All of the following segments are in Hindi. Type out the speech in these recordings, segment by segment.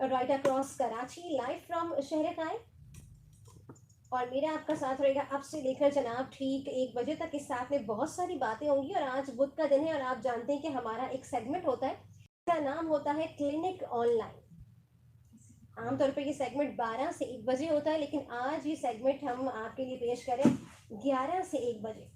Right across Karachi, live from शहर काय। और मेरा आपका साथ रहेगा अब से लेकर जनाब ठीक 1 बजे तक। इस साथ में बहुत सारी बातें होंगी और आज बुध का दिन है और आप जानते हैं कि हमारा एक सेगमेंट होता है, इसका नाम होता है क्लिनिक ऑनलाइन। आमतौर पे ये सेगमेंट 12 से 1 बजे होता है, लेकिन आज ये सेगमेंट हम आपके लिए पेश करें 11 से 1 बजे।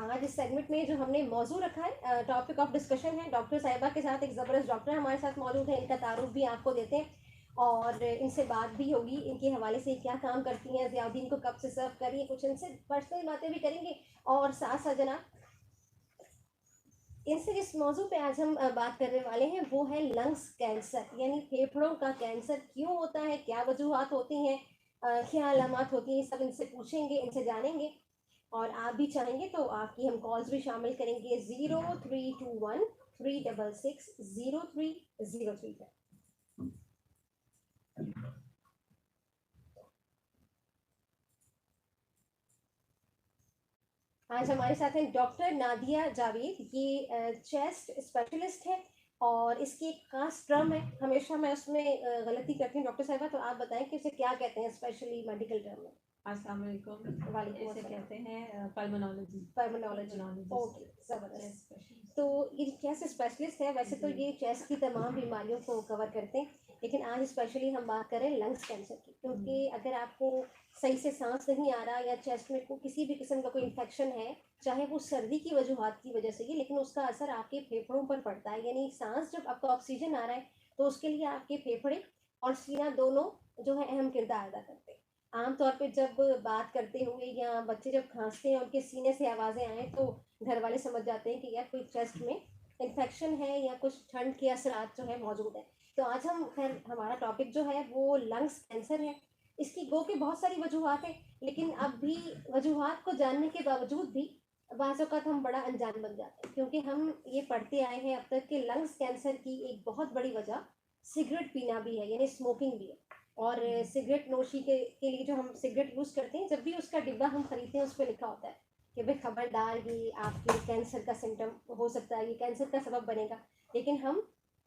आज इस सेगमेंट में जो हमने मौजू रखा है, टॉपिक ऑफ डिस्कशन है, डॉक्टर साहिबा के साथ एक ज़बरदस्त डॉक्टर हमारे साथ मौजूद है, इनका तारुफ भी आपको देते हैं और इनसे बात भी होगी, इनके हवाले से क्या काम करती हैं, ज़ियाउद्दीन को कब से सर्व करिए, कुछ इनसे पर्सनल बातें भी करेंगे। और साथ साथ जनाब इनसे जिस मौजू पे आज हम बात करने वाले हैं वो है लंग्स कैंसर, यानी फेफड़ों का कैंसर क्यों होता है, क्या वजूहत होती हैं, क्या अलामत होती हैं, सब इनसे पूछेंगे, इनसे जानेंगे। और आप भी चाहेंगे तो आपकी हम कॉल्स भी शामिल करेंगे 0321 366 0303 पर। आज हमारे साथ हैं डॉक्टर नादिया जावेद, ये चेस्ट स्पेशलिस्ट है और इसकी एक खास टर्म है, हमेशा मैं उसमें गलती करती हूँ डॉक्टर साहिबा, तो आप बताएं कि उसे क्या कहते हैं स्पेशली मेडिकल टर्म में। अस्सलाम वालेकुम। वालेकुम इसे अस्सलाम। कहते हैं पल्मोनोलॉजी। पर्मनोलॉजी। ओके, जबरदस्त। तो ये चेस्ट स्पेशलिस्ट है, वैसे तो ये चेस्ट की तमाम बीमारियों को कवर करते हैं, लेकिन आज स्पेशली हम बात करें लंग्स कैंसर की, क्योंकि अगर आपको सही से सांस नहीं आ रहा या चेस्ट में किसी भी किस्म का कोई इन्फेक्शन है, चाहे वो सर्दी की वजूहत की वजह से ही, लेकिन उसका असर आपके फेफड़ों पर पड़ता है, यानी सांस जब आपका ऑक्सीजन आ रहा है तो उसके लिए आपके फेफड़े और सीना दोनों जो है अहम किरदार अदा करते हैं। आमतौर पे जब बात करते हुए या बच्चे जब खांसते हैं उनके सीने से आवाज़ें आए तो घर वाले समझ जाते हैं कि यार कोई चेस्ट में इन्फेक्शन है या कुछ ठंड के असरात जो है मौजूद है। तो आज हम खैर हमारा टॉपिक जो है वो लंग्स कैंसर है। इसकी गो के बहुत सारी वजूहत है, लेकिन अब भी वजूहत को जानने के बावजूद भी बाज़ औक़ात हम बड़ा अनजान बन जाते हैं, क्योंकि हम ये पढ़ते आए हैं अब तक कि लंग्स कैंसर की एक बहुत बड़ी वजह सिगरेट पीना भी है, यानी स्मोकिंग भी है। और सिगरेट नोशी के लिए जो हम सिगरेट यूज़ करते हैं, जब भी उसका डिब्बा हम खरीदते हैं उस पर लिखा होता है कि भाई खबरदार ये आपके कैंसर का सिम्टम हो सकता है, ये कैंसर का सबब बनेगा, लेकिन हम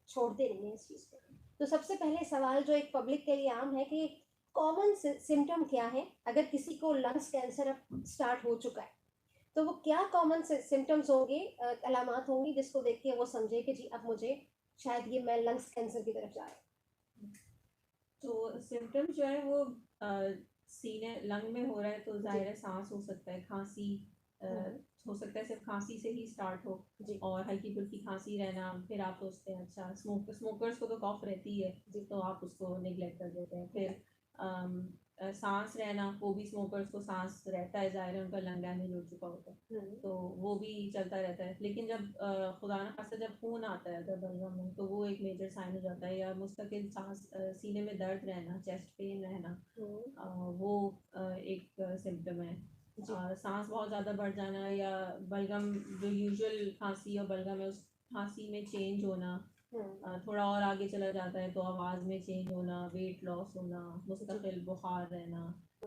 छोड़ते नहीं हैं इस चीज़ को। तो सबसे पहले सवाल जो एक पब्लिक के लिए आम है कि कॉमन सिम्टम क्या है अगर किसी को लंग्स कैंसर अब स्टार्ट हो चुका है, तो वो क्या कॉमन सिम्टम्स होंगे, अलामत होंगी जिसको देख के वो समझे कि जी अब मुझे शायद ये मैं लंग्स कैंसर की तरफ जा रहा हूँ। तो सिम्टम्स जो है वो सीने लंग में हो रहा है तो जाहिर है सांस हो सकता है, खांसी हो सकता है, सिर्फ खांसी से ही स्टार्ट हो जी। और हल्की फुल्की खांसी रहना, फिर आप सोचते हैं अच्छा स्मोकर्स को तो कॉफ रहती है तो आप उसको निगलेक्ट कर देते हैं। फिर सांस रहना, वो भी स्मोकर्स को सांस रहता है, जाहिर है उनका लंग डैमेज हो चुका होता है तो वो भी चलता रहता है। लेकिन जब खुदा न खास्ता जब खून आता है अगर बलगम में तो वो एक मेजर साइन हो जाता है, या मुस्तकिल सांस सीने में दर्द रहना, चेस्ट पेन रहना, वो एक सिम्टम है। सांस बहुत ज़्यादा बढ़ जाना या बलगम जो यूजुअल खांसी और बलगम है उस खांसी में चेंज होना, थोड़ा और आगे चला जाता है तो आवाज़ में चेंज होना, वेट लॉस होना, मुस्तकिल बुखार रहना,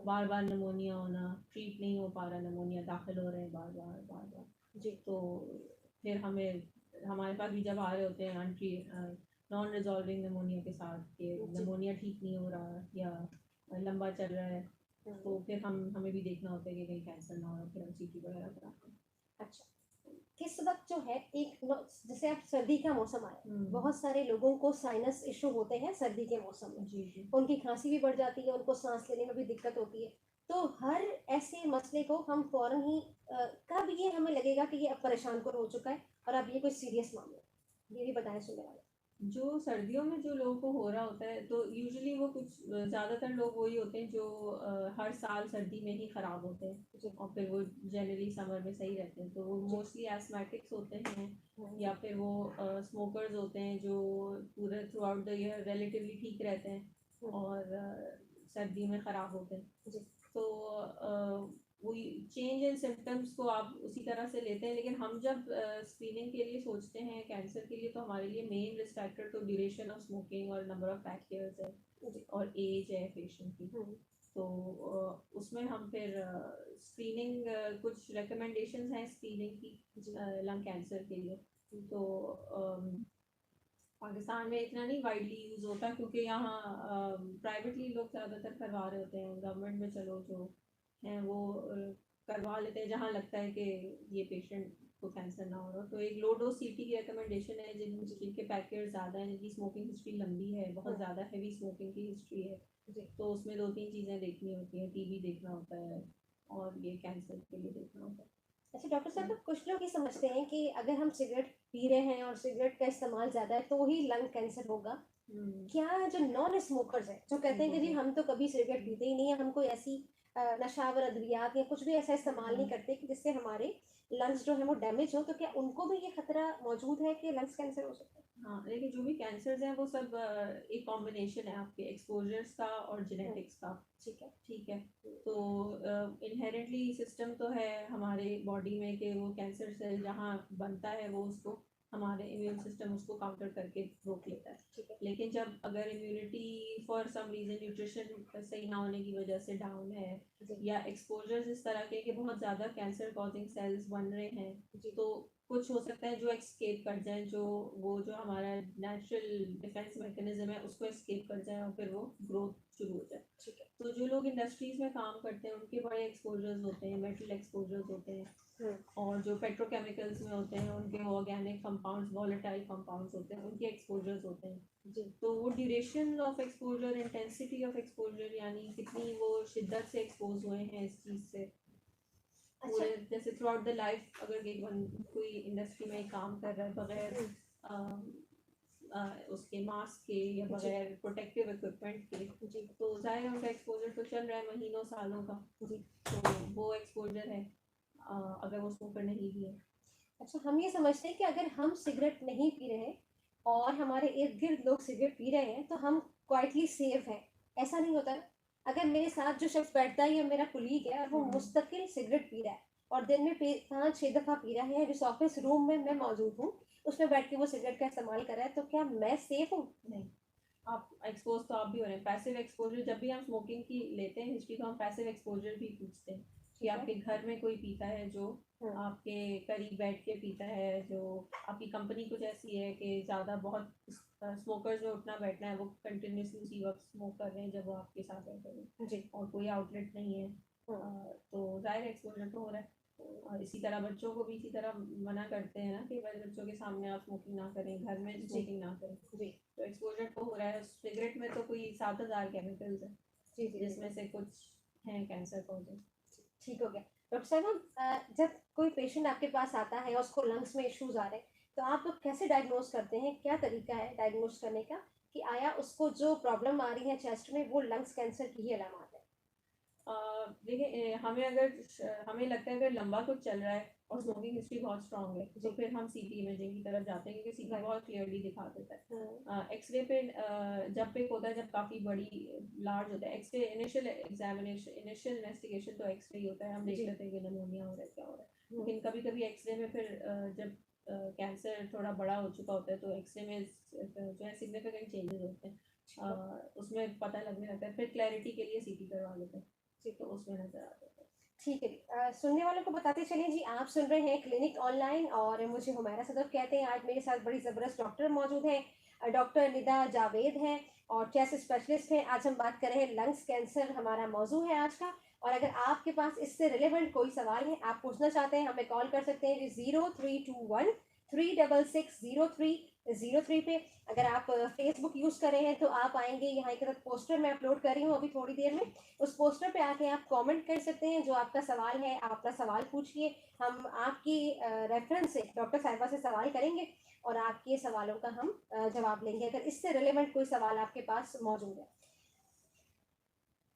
बार बार नमोनिया होना, ट्रीट नहीं हो पा रहा, नमोनिया दाखिल हो रहे हैं बार बार बार बार जी। तो फिर हमारे पास भी जब आ रहे होते हैं नॉन रिजॉल्विंग नमोनिया के साथ कि नमोनिया ठीक नहीं हो रहा या लंबा चल रहा है, तो फिर हमें भी देखना होता है कि कहीं कैंसर ना हो, फिर हम सीटी वगैरह कराते हैं। अच्छा, किस वक्त जो है एक जैसे अब सर्दी का मौसम आया, बहुत सारे लोगों को साइनस इशू होते हैं सर्दी के मौसम में, जी जी। उनकी खांसी भी बढ़ जाती है, उनको सांस लेने में भी दिक्कत होती है। तो हर ऐसे मसले को हम फौरन ही कब ये हमें लगेगा कि ये अब परेशान को हो चुका है और अब ये कोई सीरियस मामला है, ये भी बताएं सुनने वाले। जो सर्दियों में जो लोगों को हो रहा होता है तो यूजुअली वो कुछ ज़्यादातर लोग वही होते हैं जो हर साल सर्दी में ही ख़राब होते हैं और फिर वो जनरली समर में सही रहते हैं, तो वो मोस्टली एस्मेटिक्स होते हैं या फिर वो स्मोकर्स होते हैं जो पूरे through out the year relatively ठीक रहते हैं और सर्दी में ख़राब होते हैं। तो वही चेंज इन सिम्टम्स को आप उसी तरह से लेते हैं, लेकिन हम जब स्क्रीनिंग के लिए सोचते हैं कैंसर के लिए तो हमारे लिए मेन रिस्क फैक्टर तो ड्यूरेशन ऑफ स्मोकिंग और नंबर ऑफ बैक ईयर्स है और एज है पेशेंट की। तो उसमें हम फिर स्क्रीनिंग कुछ रिकमेंडेशंस हैं स्क्रीनिंग की लंग कैंसर के लिए। तो पाकिस्तान में इतना नहीं वाइडली यूज होता क्योंकि यहाँ प्राइवेटली लोग ज़्यादातर करवा रहे होते हैं। गवर्नमेंट में चलो जो हैं वो करवा लेते हैं जहाँ लगता है कि ये पेशेंट को कैंसर ना हो रहा हो। तो एक लो डोज सीटी की रिकमेंडेशन है जिनके पैकेट ज़्यादा हैं, जिनकी स्मोकिंग हिस्ट्री लंबी है, बहुत ज़्यादा हैवी स्मोकिंग की हिस्ट्री है, तो उसमें 2-3 चीज़ें देखनी होती हैं। टीबी देखना होता है और ये कैंसर के लिए देखना होता है। अच्छा डॉक्टर साहब, कुछ लोग ये समझते हैं कि अगर हम सिगरेट पी रहे हैं और सिगरेट का इस्तेमाल ज़्यादा है तो ही लंग कैंसर होगा। क्या जो नॉन स्मोकर्स हैं जो कहते हैं कि जी हम तो कभी सिगरेट पीते ही नहीं है, हम कोई ऐसी नशावर अद्वियात या कुछ भी ऐसा इस्तेमाल नहीं करते कि जिससे हमारे लंग्स जो है वो डैमेज हो, तो क्या उनको भी ये खतरा मौजूद है कि लंग्स कैंसर हो सकता है? हाँ, लेकिन जो भी कैंसर्स हैं वो सब एक कॉम्बिनेशन है आपके एक्सपोजर्स का और जेनेटिक्स का। ठीक है। ठीक है, तो इनहेरेंटली सिस्टम तो है हमारे बॉडी में कि वो कैंसर सेल जहाँ बनता है वो उसको हमारे इम्यून सिस्टम उसको काउंटर करके रोक लेता है। ठीक है। लेकिन जब अगर immunity for some reason nutrition सही ना होने की वजह से डाउन है या एक्सपोजर्स इस तरह के कि बहुत ज़्यादा कैंसर कॉजिंग सेल्स बन रहे हैं, तो कुछ हो सकता है जो एस्केप कर जाए, जो हमारा नेचुरल डिफेंस मैकेनिज्म है उसको एस्केप कर जाए और फिर वो ग्रोथ शुरू हो जाए। ठीक है। तो जो लोग इंडस्ट्रीज में काम करते हैं उनके बड़े एक्सपोजर्स होते हैं, मेटल एक्सपोजर्स होते हैं, और जो पेट्रोकेमिकल्स में होते हैं उनके ऑर्गेनिक कंपाउंड्स, वॉलेटाइल कंपाउंड्स होते हैं, उनके एक्सपोजर्स होते हैं। जी। तो वो duration of exposure, intensity of exposure, यानी कितनी वो शिद्दत से एक्सपोज हुए हैं इस चीज़ से, पूरे जैसे थ्रू आउट द लाइफ अगर कोई इंडस्ट्री में काम कर रहा है बगैर उसके मास्क के या बगैर प्रोटेक्टिव इक्विपमेंट के, तो जाहिर उनका एक्सपोजर तो चल रहा है महीनों सालों का। तो वो एक्सपोजर है अगर वो स्मोकर नहीं भी है। अच्छा, हम ये समझते हैं कि अगर हम सिगरेट नहीं पी रहे और हमारे इर्द गिर्द लोग सिगरेट पी रहे हैं तो हम क्वाइटली सेफ हैं, ऐसा नहीं होता। अगर मेरे साथ जो शख्स बैठता है या मेरा कुलीग है और वो मुस्तकिल सिगरेट पी रहा है और दिन में 5-6 दफ़ा पी रहा है, जिस ऑफिस रूम में मैं मौजूद हूँ उसमें बैठ के वो सिगरेट का इस्तेमाल कर रहा है, तो क्या मैं सेफ हूँ? नहीं, आप एक्सपोज तो आप भी हो रहे हैं। पैसिव एक्सपोजर जब भी हम स्मोकिंग की लेते हैं हिस्ट्री, तो हम पैसिव एक्सपोजर भी पूछते हैं कि आपके घर में कोई पीता है जो आपके करीब बैठ के पीता है, जो आपकी कंपनी कुछ ऐसी है कि ज़्यादा बहुत स्मोकर्स में उठना बैठना है, वो कंटिन्यूसली उसी वक्त स्मोक कर रहे हैं जब वो आपके साथ बैठे हुए जी। और कोई आउटलेट नहीं है, तो ज़ाहिर एक्सपोजर तो हो रहा है। और इसी तरह बच्चों को भी इसी तरह मना करते हैं ना कि बड़े बच्चों के सामने आप स्मोकिंग ना करें, घर में स्मोकिंग ना करें। तो एक्सपोजर तो हो रहा है। सिगरेट में तो कोई 7,000 केमिकल्स है जिसमें से कुछ हैं कैंसर कॉजिंग। ठीक हो गया। डॉक्टर साहब, जब कोई पेशेंट आपके पास आता है और उसको लंग्स में इश्यूज आ रहे हैं तो आप लोग कैसे डायग्नोज करते हैं? क्या तरीका है डायग्नोज करने का कि आया उसको जो प्रॉब्लम आ रही है चेस्ट में वो लंग्स कैंसर की ही अलामत है? देखिए, हमें लगता है अगर लंबा कुछ चल रहा है और स्मोकिंग हिस्ट्री बहुत स्ट्रांग है तो फिर हम सीटी इमेजिंग की तरफ जाते हैं क्योंकि सीटी बहुत क्लियरली दिखा देता है। एक्सरे पे जब पिक होता है जब काफ़ी बड़ी लार्ज होता है x ray, initial examination, initial investigation तो एक्सरे ही होता है, हम देख लेते हैं कि निमोनिया हो रहा है, क्या हो रहा है। लेकिन कभी कभी एक्सरे में फिर जब कैंसर थोड़ा बड़ा हो चुका होता है तो एक्सरे में जो है सिग्निफिकेंट चेंजेस होते हैं, उसमें पता लगने लगता है, फिर क्लैरिटी के लिए सीटी करवा लेते हैं, तो उसमें नजर आता है। ठीक है जी। सुनने वालों को बताते चलिए जी, आप सुन रहे हैं क्लिनिक ऑनलाइन और मुझे हुमैरा सदफ कहते हैं। आज मेरे साथ बड़ी ज़बरदस्त डॉक्टर मौजूद हैं, डॉक्टर निदा जावेद हैं और चेस्ट स्पेशलिस्ट हैं। आज हम बात कर रहे हैं लंग्स कैंसर, हमारा मौजू है आज का। और अगर आपके पास इससे रिलेवेंट कोई सवाल है, आप पूछना चाहते हैं, हमें कॉल कर सकते हैं 0321 3660303 पे। अगर आप फेसबुक यूज़ कर रहे हैं तो आप आएंगे, यहाँ एक तरफ पोस्टर मैं अपलोड कर रही हूँ अभी थोड़ी देर में, उस पोस्टर पे आके आप कमेंट कर सकते हैं। जो आपका सवाल है आप अपना सवाल पूछिए, हम आपकी रेफरेंस से डॉक्टर साहिबा से सवाल करेंगे और आपके सवालों का हम जवाब लेंगे अगर इससे रिलेवेंट कोई सवाल आपके पास मौजूद है।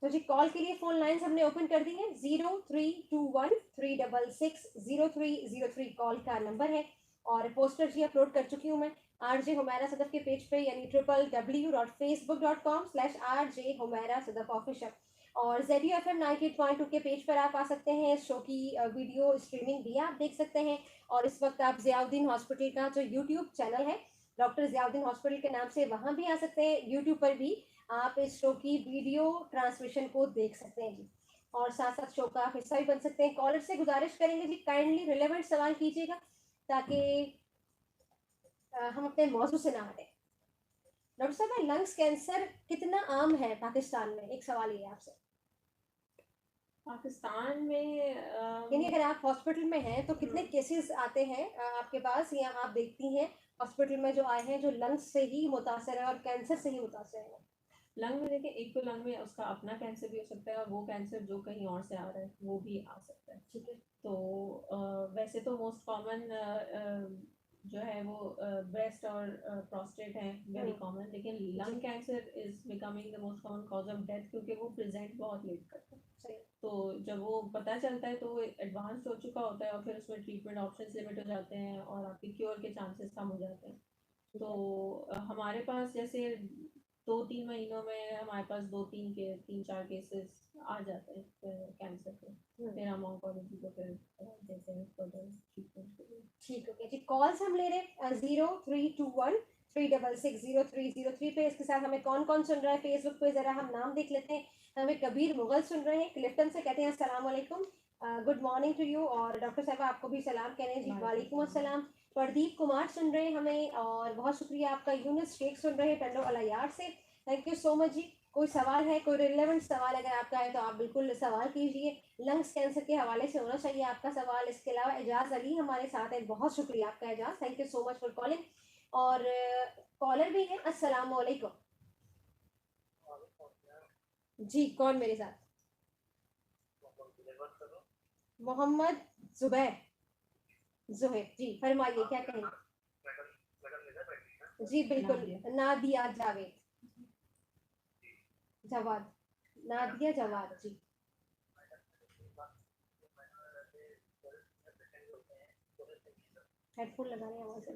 तो जी कॉल के लिए फ़ोन लाइन्स हमने ओपन कर दी है। 0321 366 0303 कॉल का नंबर है और पोस्टर जी अपलोड कर चुकी हूँ मैं आरजे हुमैरा सदफ के पेज पे, यानी www.facebook.com/RJ हुमैरा सदफ ऑफिशियल। और ZUFM 98.2 के पेज पर आप आ सकते हैं। इस शो की वीडियो स्ट्रीमिंग भी आप देख सकते हैं। और इस वक्त आप ज़ियाउद्दीन हॉस्पिटल का जो यूट्यूब चैनल है डॉक्टर ज़ियाउद्दीन हॉस्पिटल के नाम से, वहाँ भी आ सकते हैं। यूट्यूब पर भी आप इस शो की वीडियो ट्रांसमिशन को देख सकते हैं जी, और साथ साथ शो का हिस्सा भी बन सकते हैं। कॉलर से गुजारिश करेंगे जी काइंडली रिलेवेंट सवाल कीजिएगा ताकि हम अपने मौजू से ना हटें। डॉक्टर साहब लंग्स कैंसर कितना आम है पाकिस्तान में, एक सवाल ये है आपसे। पाकिस्तान में यानी अगर आप हॉस्पिटल में हैं तो कितने केसेस आते हैं आपके पास, या आप देखती हैं हॉस्पिटल में जो आए हैं जो लंग्स से ही मुतासर है और कैंसर से ही मुतासर है? लंग में देखिए, एक तो लंग में उसका अपना कैंसर भी हो सकता है, और वो कैंसर जो कहीं और से आ रहा है वो भी आ सकता है। ठीक है। तो वैसे तो मोस्ट कॉमन जो है वो ब्रेस्ट और प्रोस्टेट है वेरी कॉमन, लेकिन lung cancer is becoming the most common cause of death, क्योंकि वो प्रेजेंट बहुत लेट करता है। सही। तो जब वो पता चलता है तो वो एडवांस हो चुका होता है, और फिर उसमें ट्रीटमेंट ऑप्शंस लिमिट हो जाते हैं और आपके क्योर के चांसेस कम हो जाते हैं। तो हमारे पास जैसे 2-3 महीनों में हमारे पास 3-4 केसेस आ जाते हैं कैंसर के, फिर हम ऑन्कोलॉजी को फिर देते हैं फर्दर ट्रीटमेंट के लिए। ठीक हो गया जी। कॉल्स हम ले रहे हैं 0321 366 0303 पे। इसके साथ हमें कौन कौन सुन रहा है फेसबुक पे, जरा हम नाम देख लेते हैं। हमें कबीर मुगल सुन रहे हैं क्लिफ्टन से, कहते हैं अस्सलाम वालेकुम, गुड मॉर्निंग टू यू। और डॉक्टर साहब आपको भी सलाम कह रहे हैं जी, वालेकुम अस्सलाम। प्रदीप कुमार सुन रहे हैं हमें, और बहुत शुक्रिया आपका। यूनुस शेख सुन रहे हैं टंडो अलायार से, थैंक यू सो मच जी। कोई सवाल है, कोई रिलेवेंट सवाल अगर आपका है तो आप बिल्कुल सवाल कीजिए, लंग्स कैंसर के हवाले से होना चाहिए आपका सवाल। इसके अलावा एजाज अली हमारे साथ है, बहुत शुक्रिया आपका Ejaz, thank you so much for calling. और कॉलर भी है, अस्सलाम वालेकुम जी। कौन मेरे साथ? मोहम्मद जुबैर जुहैर जी, फरमाइए क्या कहेंगे? जी बिल्कुल, नादिया जावेद जवाद, नादिया जवाद जी। हेडफोन लगा रहे हैं आवाज है।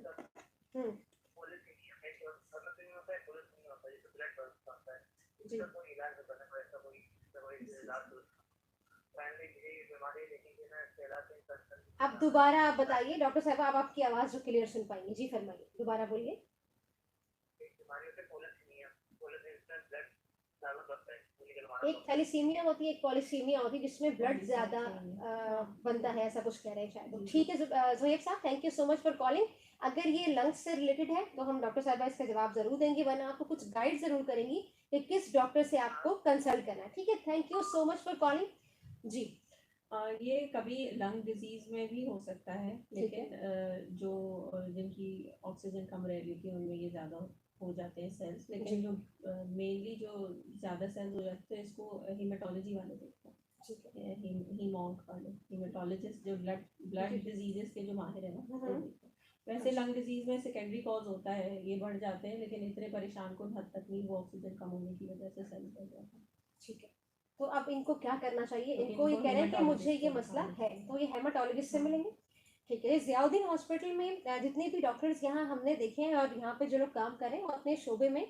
जी अब दोबारा आप बताइए डॉक्टर साहब, आप आपकी आवाज जो क्लियर सुन पाएंगे जी, फरमाइए दोबारा बोलिए। एक थैलीसीमिया होती है, एक पॉलीसीमिया होती है जिसमें ब्लड ज्यादा बनता है, ऐसा कुछ कह रहे हैं शायद। ठीक है जोहेब साहब, thank you so much for calling. अगर ये लंग्स से रिलेटेड है तो हम डॉक्टर साहब इसका जवाब जरूर देंगे, वरना आपको कुछ गाइड जरूर करेंगी कि किस डॉक्टर से आपको कंसल्ट करना है। ठीक है, thank you so much for calling जी। ये कभी लंग डिजीज में भी हो सकता है, लेकिन जो जिनकी ऑक्सीजन कम रह रही थी उनमें ये ज़्यादा हो जाते हैं सेल्स, लेकिन जो मेनली जो ज़्यादा सेल्स हो जाते हैं इसको हीमेटोलॉजी वाले देखते हैं, हीमोंक वाले हीमेटोलॉजिस्ट जो ब्लड डिजीजेस के जो माहिर है ना वो देखते हैं। वैसे लंग डिजीज में सेकेंडरी कॉज होता है, ये बढ़ जाते हैं, लेकिन इतने परेशान कुन हद तक नहीं, वो ऑक्सीजन कम होने की वजह से सेल्स बढ़ जाते हैं। ठीक है, तो अब इनको क्या करना चाहिए? इनको ये कह रहे हैं कि मुझे ये मसला है, तो ये हेमाटोलॉजिस्ट से मिलेंगे। ठीक है, जियाउद्दीन हॉस्पिटल में जितने भी डॉक्टर्स यहाँ हमने देखे हैं और यहाँ पे जो लोग काम कर रहे हैं वो अपने शोबे में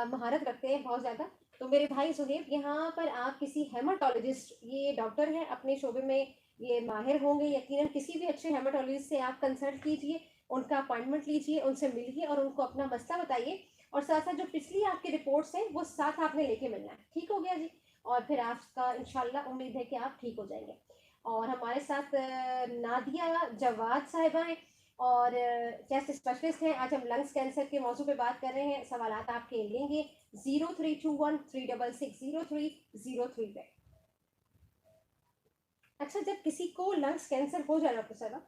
महारत रखते हैं बहुत ज़्यादा। तो मेरे भाई सुहेब, यहाँ पर आप किसी हेमाटोलॉजिस्ट, ये डॉक्टर हैं अपने शोबे में, ये माहिर होंगे यकीनन, किसी भी अच्छे हेमाटोलॉजिस्ट से आप कंसल्ट कीजिए, उनका अपॉइंटमेंट लीजिए, उनसे मिलिए और उनको अपना मसला बताइए, और साथ साथ जो पिछली आपकी रिपोर्ट्स हैं वो साथ आपने लेके मिलना है। ठीक हो गया जी? और फिर आपका इंशाल्लाह उम्मीद है कि आप ठीक हो जाएंगे। और हमारे साथ नादिया जवाद साहिबा हैं, और चेस्ट स्पेशलिस्ट हैं। आज हम लंग्स कैंसर के मौजू पे बात कर रहे हैं, सवाल आपके लेंगे 0321 366 0303 पे। अच्छा, जब किसी को लंग्स कैंसर हो जाए डॉक्टर साहब,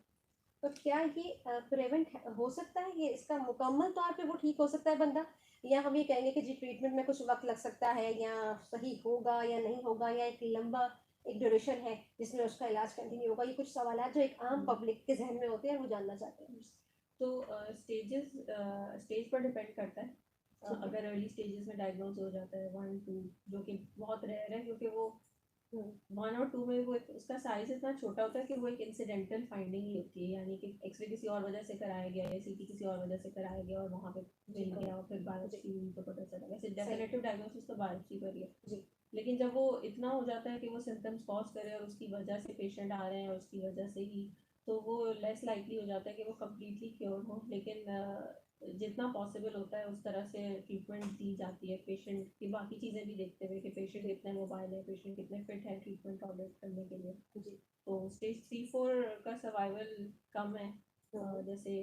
तो क्या ये प्रिवेंट हो सकता है, ये इसका मुकम्मल तौर पे वो ठीक हो सकता है बंदा, या हम ये कहेंगे कि जी ट्रीटमेंट में कुछ वक्त लग सकता है, या सही होगा या नहीं होगा, या एक लंबा एक ड्यूरेशन है जिसमें उसका इलाज कंटिन्यू होगा? ये कुछ सवाल जो एक आम पब्लिक के जहन में होते हैं, वो जानना चाहते हैं। तो स्टेज पर डिपेंड करता है। अगर अर्ली स्टेजेस में डायग्नोज हो जाता है 1-2, जो कि बहुत रेयर है, क्योंकि वो 1 और 2 में वो उसका साइज इतना छोटा होता है कि वो एक इंसिडेंटल फाइंडिंग ही होती है, यानी कि एक्सरे किसी और वजह से कराया गया या सीटी किसी और वजह से कराया गया और वहाँ पे मिल गया और फिर बायोप्सी हुई तो पता चला। वैसे डेफिनेटिव डायग्नोसिस तो बायोप्सी पर ही है, लेकिन जब वो इतना हो जाता है कि वो सिम्टम्स कॉज करे और उसकी वजह से पेशेंट आ रहे हैं और उसकी वजह से ही, तो वो लेस लाइकली हो जाता है कि वो कम्प्लीटली क्योर हो। लेकिन जितना पॉसिबल होता है उस तरह से ट्रीटमेंट दी जाती है, पेशेंट की बाकी चीज़ें भी देखते हुए कि पेशेंट कितने मोबाइल है, पेशेंट कितने फिट है ट्रीटमेंट टॉलरेट करने के लिए। तो स्टेज 3-4 का सर्वाइवल कम है, जैसे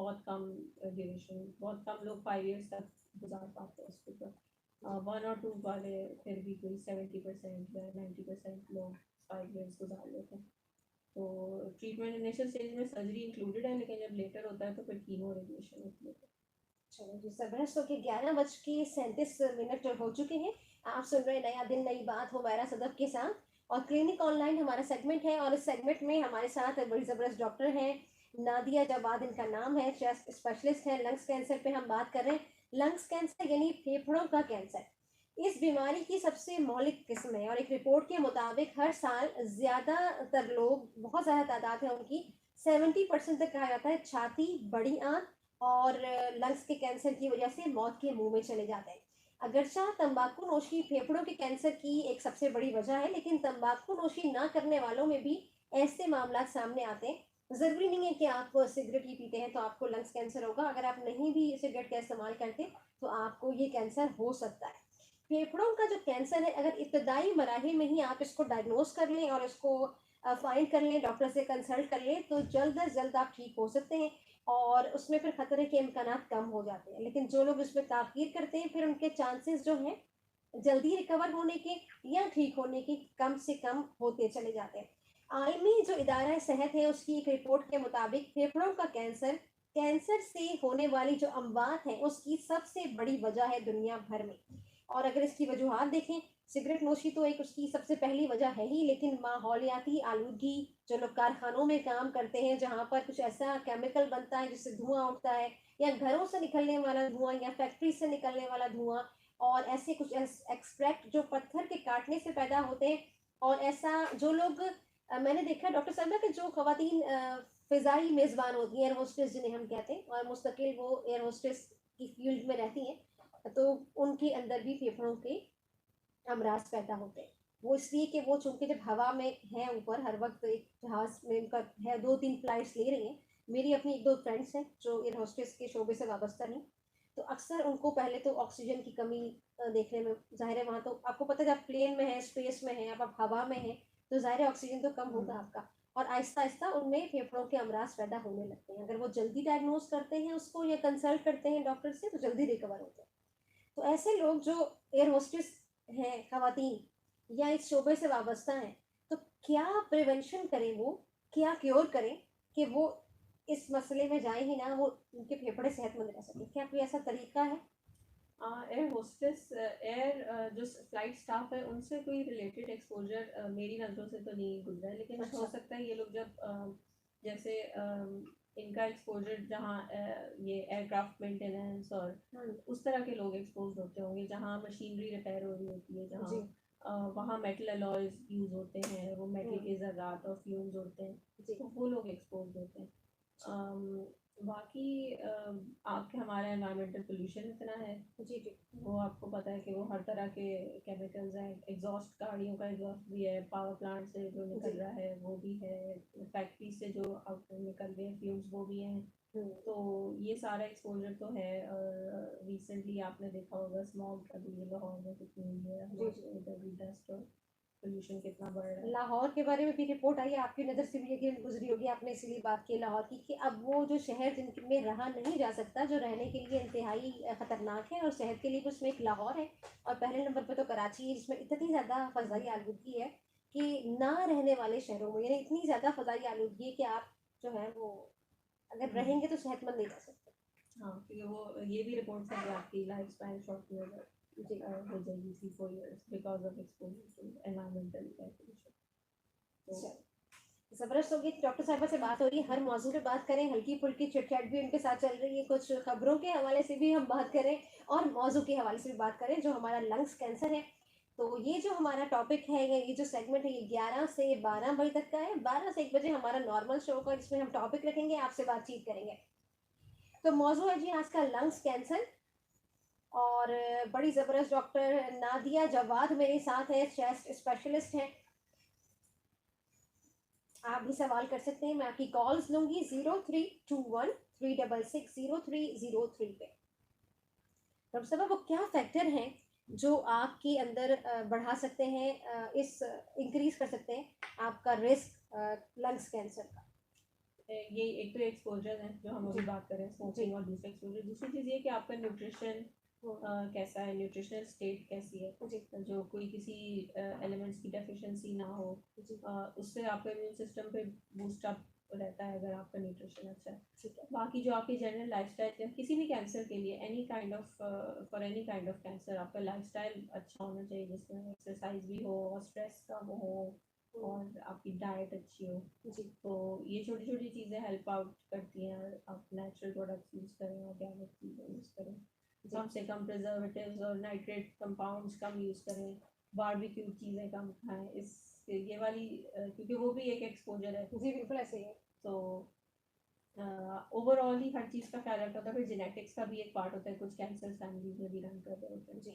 बहुत कम ड्यूरेशन, बहुत कम लोग 5 इयर्स तक गुजार पाते हैं उसके ऊपर। 1 और 2 वाले फिर भी कोई 70% या 90% लोग 5 इयर्स गुजार लेते हैं। तो ट्रीटमेंट इनिशियल स्टेज में सर्जरी इंक्लूडेड है, लेकिन जब लेटर होता है तो फिर कीमो रेडिएशन होती है। चलो जी, सरबरस के 11:37 हो चुके हैं। आप सुन रहे नया दिन नई बात हुमैरा सदफ के साथ, और क्लिनिक ऑनलाइन हमारा सेगमेंट है, और इस सेगमेंट में हमारे साथ बड़ी ज़बरदस्त डॉक्टर हैं, नादिया जवाद इनका नाम है, चेस्ट स्पेशलिस्ट है। लंग्स कैंसर पे हम बात कर रहे हैं। लंग्स कैंसर यानी फेफड़ों का कैंसर, इस बीमारी की सबसे मौलिक किस्म है, और एक रिपोर्ट के मुताबिक हर साल ज़्यादातर लोग, बहुत ज़्यादा तादाद है उनकी, 70% तक कहा जाता है, छाती, बड़ी आंत और लंग्स के कैंसर की वजह से मौत के मुंह में चले जाते हैं। अगरचा तंबाकू नोशी फेफड़ों के कैंसर की एक सबसे बड़ी वजह है, लेकिन तंबाकू नोशी ना करने वालों में भी ऐसे मामला सामने आते हैं। ज़रूरी नहीं है कि आप सिगरेट ही पीते हैं तो आपको लंग्स कैंसर होगा। अगर आप नहीं भी सिगरेट का इस्तेमाल करते तो आपको ये कैंसर हो सकता है। फेफड़ों का जो कैंसर है, अगर इब्तदाई मराहिल में ही आप इसको डायग्नोज कर लें और इसको फाइंड कर लें, डॉक्टर से कंसल्ट कर लें, तो जल्द अज जल्द आप ठीक हो सकते हैं, और उसमें फिर खतरे के इम्कान कम हो जाते हैं। लेकिन जो लोग इसमें ताख़ीर करते हैं, फिर उनके चांसेस जो हैं जल्दी रिकवर होने के या ठीक होने के कम से कम होते चले जाते हैं। आलमी जो इदारा सेहत है, उसकी एक रिपोर्ट के मुताबिक फेफड़ों का कैंसर, कैंसर से होने वाली जो अमवात है उसकी सबसे बड़ी वजह है दुनिया भर में। और अगर इसकी वजूहत देखें, सिगरेट नोशी तो एक उसकी सबसे पहली वजह है ही, लेकिन माहौलियाती आलूदगी, जो लोग कारखानों में काम करते हैं जहाँ पर कुछ ऐसा केमिकल बनता है जिससे धुआं उठता है, या घरों से निकलने वाला धुआं, या फैक्ट्री से निकलने वाला धुआं, और ऐसे कुछ एक्सट्रैक्ट जो पत्थर के काटने से पैदा होते हैं, और ऐसा जो लोग मैंने देखा डॉक्टर साहब कि जो खवातीन फ़िज़ाई मेज़बान होती हैं, एयर होस्टेस जिन्हें हम कहते हैं, और मुस्तकिल वो एयर होस्टेस की फील्ड में रहती हैं, तो उनके अंदर भी फेफड़ों के अमराज पैदा होते हैं। वो इसलिए कि वो चूंकि जब हवा में है ऊपर, हर वक्त एक जहाज में उनका है, 2-3 फ्लाइट्स ले रही हैं। मेरी अपनी 1-2 फ्रेंड्स हैं जो एयर होस्टेस के शोबे से वाबस्ता नहीं, तो अक्सर उनको पहले तो ऑक्सीजन की कमी देखने में, ज़ाहिर है वहाँ तो आपको पता है, जब प्लेन में है, स्पेस में है, अब आप हवा में हैं, तो ज़ाहिर है ऑक्सीजन तो कम होगा आपका, और आहिस्ता आहिस्ता उनमें फेफड़ों के अमराज पैदा होने लगते हैं। अगर वो जल्दी डायग्नोज करते हैं उसको या कंसल्ट करते हैं डॉक्टर से, तो जल्दी रिकवर होते हैं। तो ऐसे लोग जो एयर होस्टेस हैं, खवातीन, या इस शोबे से वाबस्ता हैं, तो क्या प्रिवेंशन करें, वो क्या क्योर करें कि वो इस मसले में जाए ही ना, वो उनके फेफड़े सेहतमंद रह सकें? क्या कोई ऐसा तरीका है? एयर होस्टेस, एयर जो फ्लाइट स्टाफ है, उनसे कोई रिलेटेड एक्सपोजर मेरी नज़रों से तो नहीं गुजरा है, लेकिन हो सकता है ये लोग जब जैसे इनका एक्सपोजर जहाँ ये एयरक्राफ्ट मेंटेनेंस और उस तरह के लोग एक्सपोज होते होंगे, जहाँ मशीनरी रिपेयर हो रही होती है, जहाँ वहाँ मेटल अलॉयज यूज़ होते हैं, वो मेटल के ज़रात और फ्यूम्स होते हैं, तो वो लोग एक्सपोज होते हैं। बाकी आपके हमारा एनवायरमेंटल पोल्यूशन इतना है, जी जी, वो आपको पता है कि वो हर तरह के केमिकल्स हैं, एग्जॉस्ट, गाड़ियों का एग्जॉस्ट भी है, पावर प्लांट से जो निकल रहा है वो भी है, फैक्ट्री से जो आउट निकल रहे हैं फ्यूम्स वो भी हैं। तो ये सारा एक्सपोजर तो है। और रिसेंटली आपने देखा होगा स्मॉग अभी लाहौर में कितनी हुई है, इधर भी डस्ट और पोल्यूशन कितना बढ़ रहा है। लाहौर के बारे में भी रिपोर्ट आई है, आपकी नज़र से भी ये गुजरी होगी, आपने इसीलिए बात की लाहौर की, कि अब वो जो शहर जिनमें रहा नहीं जा सकता, जो रहने के लिए इंतहाई ख़तरनाक है और सेहत के लिए, उसमें एक लाहौर है, और पहले नंबर पर तो कराची है, जिसमें इतनी ज़्यादा फ़ज़ाई आलूदगी है कि ना रहने वाले शहरों में, यानी इतनी ज़्यादा फ़ज़ाई आलूदगी है कि आप जो है वो अगर रहेंगे तो सेहतमंद नहीं रह सकते। हाँ, क्योंकि वो ये भी रिपोर्ट्स हैं कि आपकी लाइफ स्पैन शॉर्ट हो जाएगी 3-4 years because of exposure to environmental air pollution. ज़बरदस्त होगी। डॉक्टर साहिबा से बात हो रही है, हर मौजू पे बात करें, हल्की फुल्की चिटचैट भी उनके साथ चल रही है, कुछ खबरों के हवाले से भी हम बात करें, और मौजू के हवाले से भी बात करें, जो हमारा लंग्स कैंसर है। तो ये जो हमारा टॉपिक है, ये जो सेगमेंट है, ये 11 से 12 बजे तक का है। 12 से 1 बजे हमारा नॉर्मल शो का, जिसमें हम टॉपिक रखेंगे, आपसे बातचीत करेंगे। तो मौजू है जी आज का लंग्स कैंसर, और बड़ी ज़बरदस्त डॉक्टर नादिया जवाद मेरे साथ है, चेस्ट स्पेशलिस्ट हैं। आप भी सवाल कर सकते हैं, मैं आपकी कॉल्स लूंगी 0321 366 0303 पे। डॉक्टर साहब, वो क्या फैक्टर हैं जो आपके अंदर बढ़ा सकते हैं, इस इंक्रीज कर सकते हैं आपका रिस्क लंग्स कैंसर का? ये एक तो एक्सपोजर है जो हम अभी बात कर रहे हैं, स्मोकिंग, और दूसरा एक्सपोजर। दूसरी चीज़ ये कि आपका न्यूट्रिशन कैसा है, न्यूट्रिशनल स्टेट कैसी है, जो कोई किसी एलिमेंट्स की डेफिशिएंसी ना हो, उससे आपका इम्यून सिस्टम पे बूस्ट अप रहता है अगर आपका न्यूट्रिशन अच्छा है। ठीक है, बाकी जो आपकी जनरल लाइफस्टाइल है किसी भी कैंसर के लिए, any kind of for any kind of cancer, आपका लाइफस्टाइल अच्छा होना चाहिए जिसमें एक्सरसाइज भी हो और स्ट्रेस कम हो और आपकी डाइट अच्छी हो। जी, तो ये छोटी छोटी चीज़ें हेल्प आउट करती हैं। आप नेचुरल प्रोडक्ट्स यूज़ करें, ऑर्गेनिक चीज़ें यूज़ करें, कम से कम प्रिजर्वेटिव्स और नाइट्रेट कंपाउंड्स कम यूज़ करें, बारबेक्यू चीज़ें कम खाएं। इस ये वाली क्योंकि वो भी एक एक्सपोजर है। जी बिल्कुल ऐसे ही है। तो ओवरऑल ही हर चीज़ का ख्याल रखना होता है। फिर जेनेटिक्स का भी एक पार्ट होता है, कुछ कैंसर फैमिलीज में भी रन कर रहे होते हैं। जी,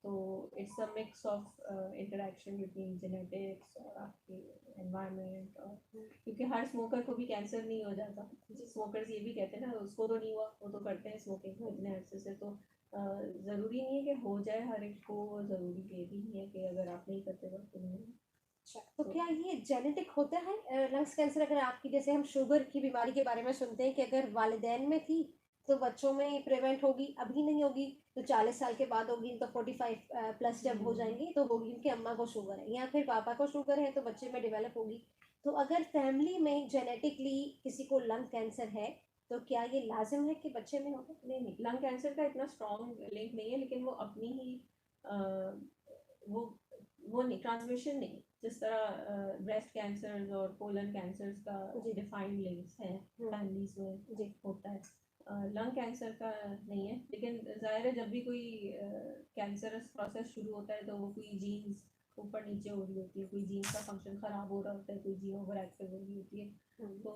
तो it's a mix of interaction between genetics और आपके एनवायरनमेंट, और क्योंकि हर स्मोकर को भी कैंसर नहीं हो जाता। स्मोकर्स ये भी कहते हैं ना, उसको तो नहीं हुआ, वो तो करते हैं स्मोकिंग इतने अर्से से, तो ज़रूरी नहीं है कि हो जाए हर एक को, ज़रूरी ये भी नहीं है कि अगर आप नहीं करते तो नहीं। अच्छा, तो क्या ये जेनेटिक होता है लंग्स कैंसर? अगर आपकी, जैसे हम शुगर की बीमारी के बारे में सुनते हैं कि अगर वालिदैन में थी तो बच्चों में प्रिवेंट होगी, अभी नहीं होगी तो 40 साल के बाद होगी, तो 45 प्लस जब हो जाएंगे तो होगी। उनकी अम्मा को शुगर है या फिर पापा को शुगर है तो बच्चे में डेवलप होगी। तो अगर फैमिली में जेनेटिकली किसी को लंग कैंसर है तो क्या ये लाजिम है कि बच्चे में होगा? नहीं नहीं, लंग कैंसर का इतना स्ट्रॉन्ग लिंक नहीं है, लेकिन वो अपनी ही वो नहीं, ट्रांसमिशन नहीं, जिस तरह ब्रेस्ट कैंसर और कोलन कैंसर का डिफाइंड लिंक्स हैं फैमिलीज में होता है, लंग कैंसर का नहीं है। लेकिन जाहिर है जब भी कोई कैंसरस प्रोसेस शुरू होता है तो वो कोई जीन्स ऊपर नीचे हो रही होती है, कोई जीन का फंक्शन खराब हो रहा होता है, कोई जीन ओवर एक्टिव हो रही होती है, तो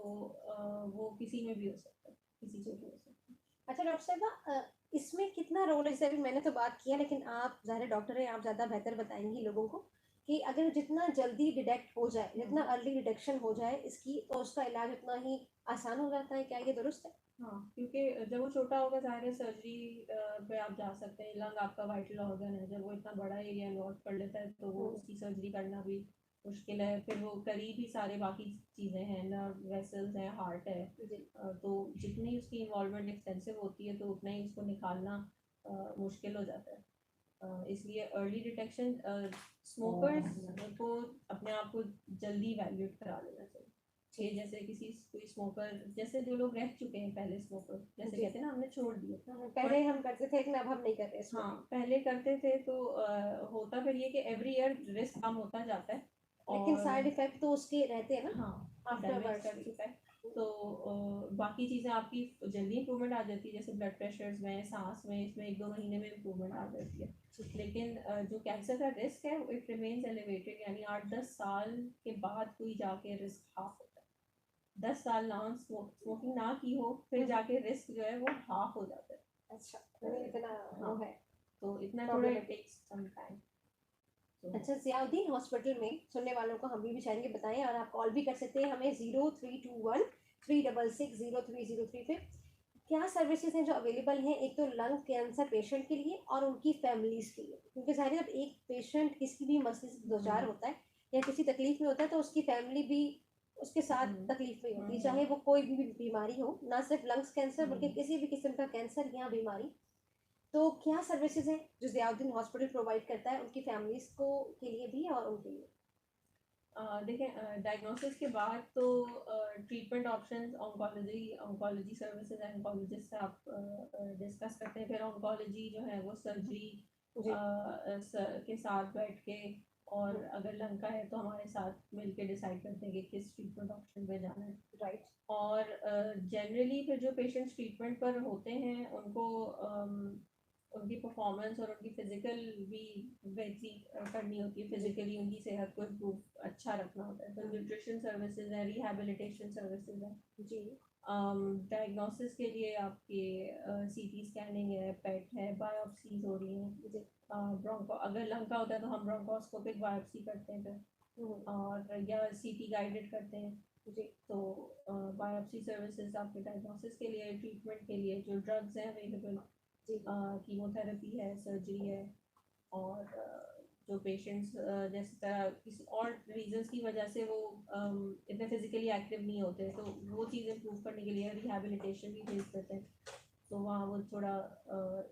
वो किसी में भी हो सकता है, किसी से भी हो सकता है। अच्छा डॉक्टर साहबा, इसमें कितना रोल है? जैसे अभी मैंने तो बात किया, लेकिन आप ज़्यादा डॉक्टर हैं, आप ज़्यादा बेहतर बताएंगी लोगों को कि अगर जितना जल्दी डिटेक्ट हो जाए, जितना अर्ली डिटेक्शन हो जाए इसकी, तो उसका इलाज उतना ही आसान हो जाता है। क्या ये दुरुस्त है? हाँ, क्योंकि जब वो छोटा होगा ज़ाहिर है सर्जरी पे आप जा सकते हैं। लंग आपका वाइटल ऑर्गन है, जब वो इतना बड़ा एरिया इन्वॉल्व कर लेता है तो वो उसकी सर्जरी करना भी मुश्किल है। फिर वो करीब ही सारे बाकी चीज़ें हैं, नर्व वेसल्स हैं, हार्ट है, तो जितनी उसकी इन्वॉल्वमेंट एक्सटेंसिव होती है तो उतना ही उसको निकालना मुश्किल हो जाता है। इसलिए अर्ली डिटेक्शन, स्मोकर्स को अपने आप को जल्दी वैल्यूएट करा लेना चाहिए। जैसे किसी कोई स्मोकर, जैसे जो लोग रह चुके हैं पहले स्मोकर, जैसे कहते हैं ना हमने छोड़ दिया, पहले हम करते थे लेकिन अब हम नहीं कर रहे। हाँ, पहले करते थे तो होता फिर ये कि एवरी ईयर रिस्क कम होता जाता है, लेकिन साइड इफेक्ट तो उसके रहते हैं ना। हाँ, आफ्टर तो बाकी चीज़ें आपकी जल्दी इंप्रूवमेंट आ जाती है, जैसे ब्लड प्रेशर्स में, सांस में, इसमें 1-2 महीने में इंप्रूवमेंट आ जाती है। लेकिन जो कैंसर का रिस्क है इट रिमेन्स एलिवेटेड, यानी 8-10 साल के बाद कोई जाके रिस्क हाफ होता है। 10 साल नॉन स्मोकिंग ना की हो फिर जाके रिस्क जो है वो हाफ हो जाता है। अच्छा, इतना वो है, तो इतना थोड़ा इट टेक्स सम टाइम। अच्छा, ज़ियाउद्दीन हॉस्पिटल में सुनने वालों को हम भी चाहेंगे बताएं, और आप कॉल भी कर सकते हैं हमें 0321 366 0303 पे। क्या सर्विसेज हैं जो अवेलेबल हैं एक तो लंग कैंसर पेशेंट के लिए और उनकी फैमिलीज के लिए? क्योंकि ज़ाहिर है जब एक पेशेंट किसी भी मसले से दो चार होता है या किसी तकलीफ में होता है तो उसकी फैमिली भी उसके साथ तकलीफ में होती है, चाहे वो कोई भी बीमारी हो, ना सिर्फ लंग्स कैंसर बल्कि किसी भी किस्म का कैंसर या बीमारी। तो क्या सर्विसेज हैं जो ज़ियाउद्दीन हॉस्पिटल प्रोवाइड करता है उनकी फैमिलीज को के लिए भी और उनके लिए? देखें, डायग्नोसिस के बाद तो treatment options, oncology services and oncologist से आप डिस्कस करते हैं। फिर ऑन्कोलॉजी जो है वो सर्जरी के साथ बैठ के, और अगर लंग का है तो हमारे साथ मिलके डिसाइड करते हैं कि किस ट्रीटमेंट ऑप्शन पे जाना है। राइट। और जनरली फिर जो पेशेंट्स ट्रीटमेंट पर होते हैं उनको उनकी परफॉर्मेंस और उनकी फिजिकल भी बेहतरी करनी होती है, फिजिकली उनकी सेहत को इम्प्रूव अच्छा रखना होता है। तो न्यूट्रिशन सर्विसेज है, रिहैबिलिटेशन सर्विसेज है जी। डायग्नोसिस के लिए आपके सीटी स्कैनिंग है, पेट है, बायोप्सीज हो रही हैं जी। ब्रोंको अगर लंग का होता है तो हम ब्रोंकोस्कोपिक बायोप्सी करते हैं फिर, और या सीटी गाइडेड करते हैं जी। तो बायोप्सी सर्विसेज आपके डायग्नोसिस के लिए, ट्रीटमेंट के लिए जो ड्रग्स हैं अवेलेबल, कीमोथेरेपी है, सर्जरी है, और जो पेशेंट्स जैसे तरह किसी और रीजंस की वजह से वो इतने फिजिकली एक्टिव नहीं होते, तो वो चीज़ इम्प्रूव करने के लिए रिहैबिलिटेशन भी फेस करते हैं। तो वहाँ वो थोड़ा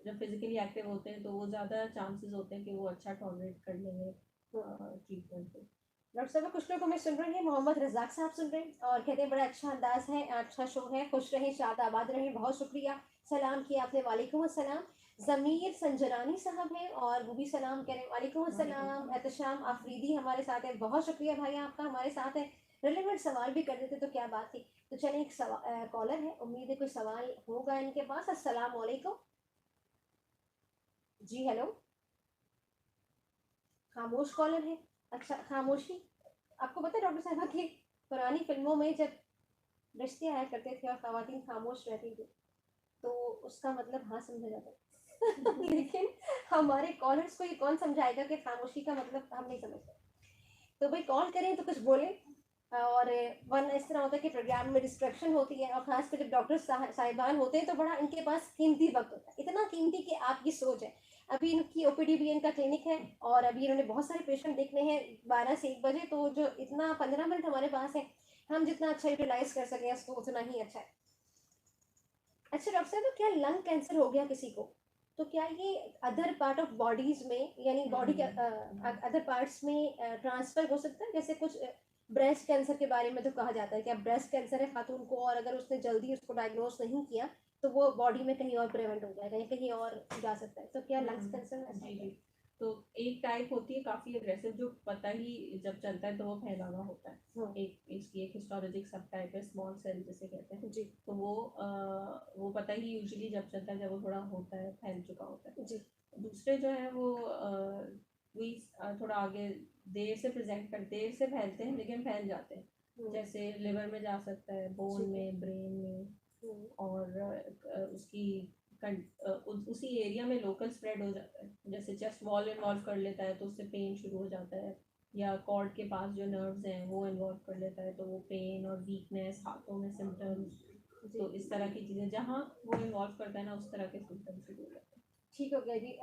जब फिजिकली एक्टिव होते हैं तो वो ज़्यादा चांसेस होते हैं कि वो अच्छा टॉलरेट कर लेंगे ट्रीटमेंट को। डॉक्टर साहब कुछ लोग हमें सुन रहे हैं, मोहम्मद रज़ाक साहब सुन रहे हैं और कहते हैं बड़ा अच्छा अंदाज है, अच्छा शो है, खुश रहें, शाद आबाद रहें, बहुत शुक्रिया। सलाम किया आपने, वालेकुम अस्सलाम। ज़मीर संजरानी साहब हैं और वो भी सलाम करें, वालेकुम अस्सलाम। एहतशाम आफरीदी हमारे साथ है, बहुत शुक्रिया भाई आपका हमारे साथ है। रिलेवेंट सवाल भी कर देते तो क्या बात थी। तो चलिए एक कॉलर है, उम्मीद है कोई सवाल होगा इनके पास। अस्सलाम वालेकुम। जी हेलो। खामोश कॉलर है। अच्छा खामोशी। आपको पता है डॉक्टर साहबा कि पुरानी फिल्मों में जब रिश्ते आया करते थे और खवातीन खामोश रहती थी तो उसका मतलब हाँ समझा जाता है। लेकिन हमारे कॉलर्स को ये कौन समझाएगा कि खामोशी का मतलब हम नहीं समझते। तो भाई कॉल करें तो कुछ बोले। और वरना इस तरह होता है कि प्रोग्राम में डिस्ट्रक्शन होती है और खासकर जब डॉक्टर साहिबान होते हैं तो बड़ा इनके पास कीमती वक्त होता है, इतना कीमती कि आपकी सोच है। अभी इनकी ओपीडी भी इनका क्लिनिक है और अभी इन्होंने बहुत सारे पेशेंट देखने हैं 12 से 1 बजे, तो जो इतना 15 मिनट हमारे पास है हम जितना अच्छा यूटिलाइज कर सकें उसको उतना ही अच्छा है। अच्छा डॉक्टर साहब, तो क्या लंग कैंसर हो गया किसी को तो क्या ये अदर पार्ट ऑफ बॉडीज में यानी बॉडी के अदर पार्ट्स में ट्रांसफर हो सकता है? जैसे कुछ ब्रेस्ट कैंसर के बारे में तो कहा जाता है कि अब ब्रेस्ट कैंसर है खातून को और अगर उसने जल्दी उसको डायग्नोज नहीं किया तो वो बॉडी में कहीं और प्रिवेंट हो जाएगा या कहीं और जा सकता है, तो क्या लंग्स कैंसर में ऐसा जी होता है? जी। तो एक टाइप होती है काफ़ी अग्रेसिव, जो पता ही जब चलता है तो वो फैला हुआ होता है। एक इसकी एक हिस्टोलॉजिक सब टाइप है, स्मॉल सेल जिसे कहते हैं। जी तो वो पता ही यूजुअली जब चलता है जब वो थोड़ा होता है, फैल चुका होता है। जी दूसरे जो है वो वही थोड़ा आगे देर से फैलते हैं लेकिन फैल जाते हैं। जैसे लिवर में जा सकता है, बोन जी में, ब्रेन में, हम्म, और उसकी उसी एरिया में लोकल स्प्रेड हो जाता है। जैसे चेस्ट वॉल इन्वॉल्व कर लेता है तो उससे पेन शुरू हो जाता है, या कॉर्ड के पास जो नर्व्स हैं वो इन्वॉल्व कर लेता है तो वो पेन और वीकनेस, हाथों में सिम्टम्स। जी तो इस तरह की चीज़ें जहाँ वो इन्वॉल्व करता है ना उस तरह के सिम्टम्स शुरू हो जाते हैं। ठीक हो गया जी।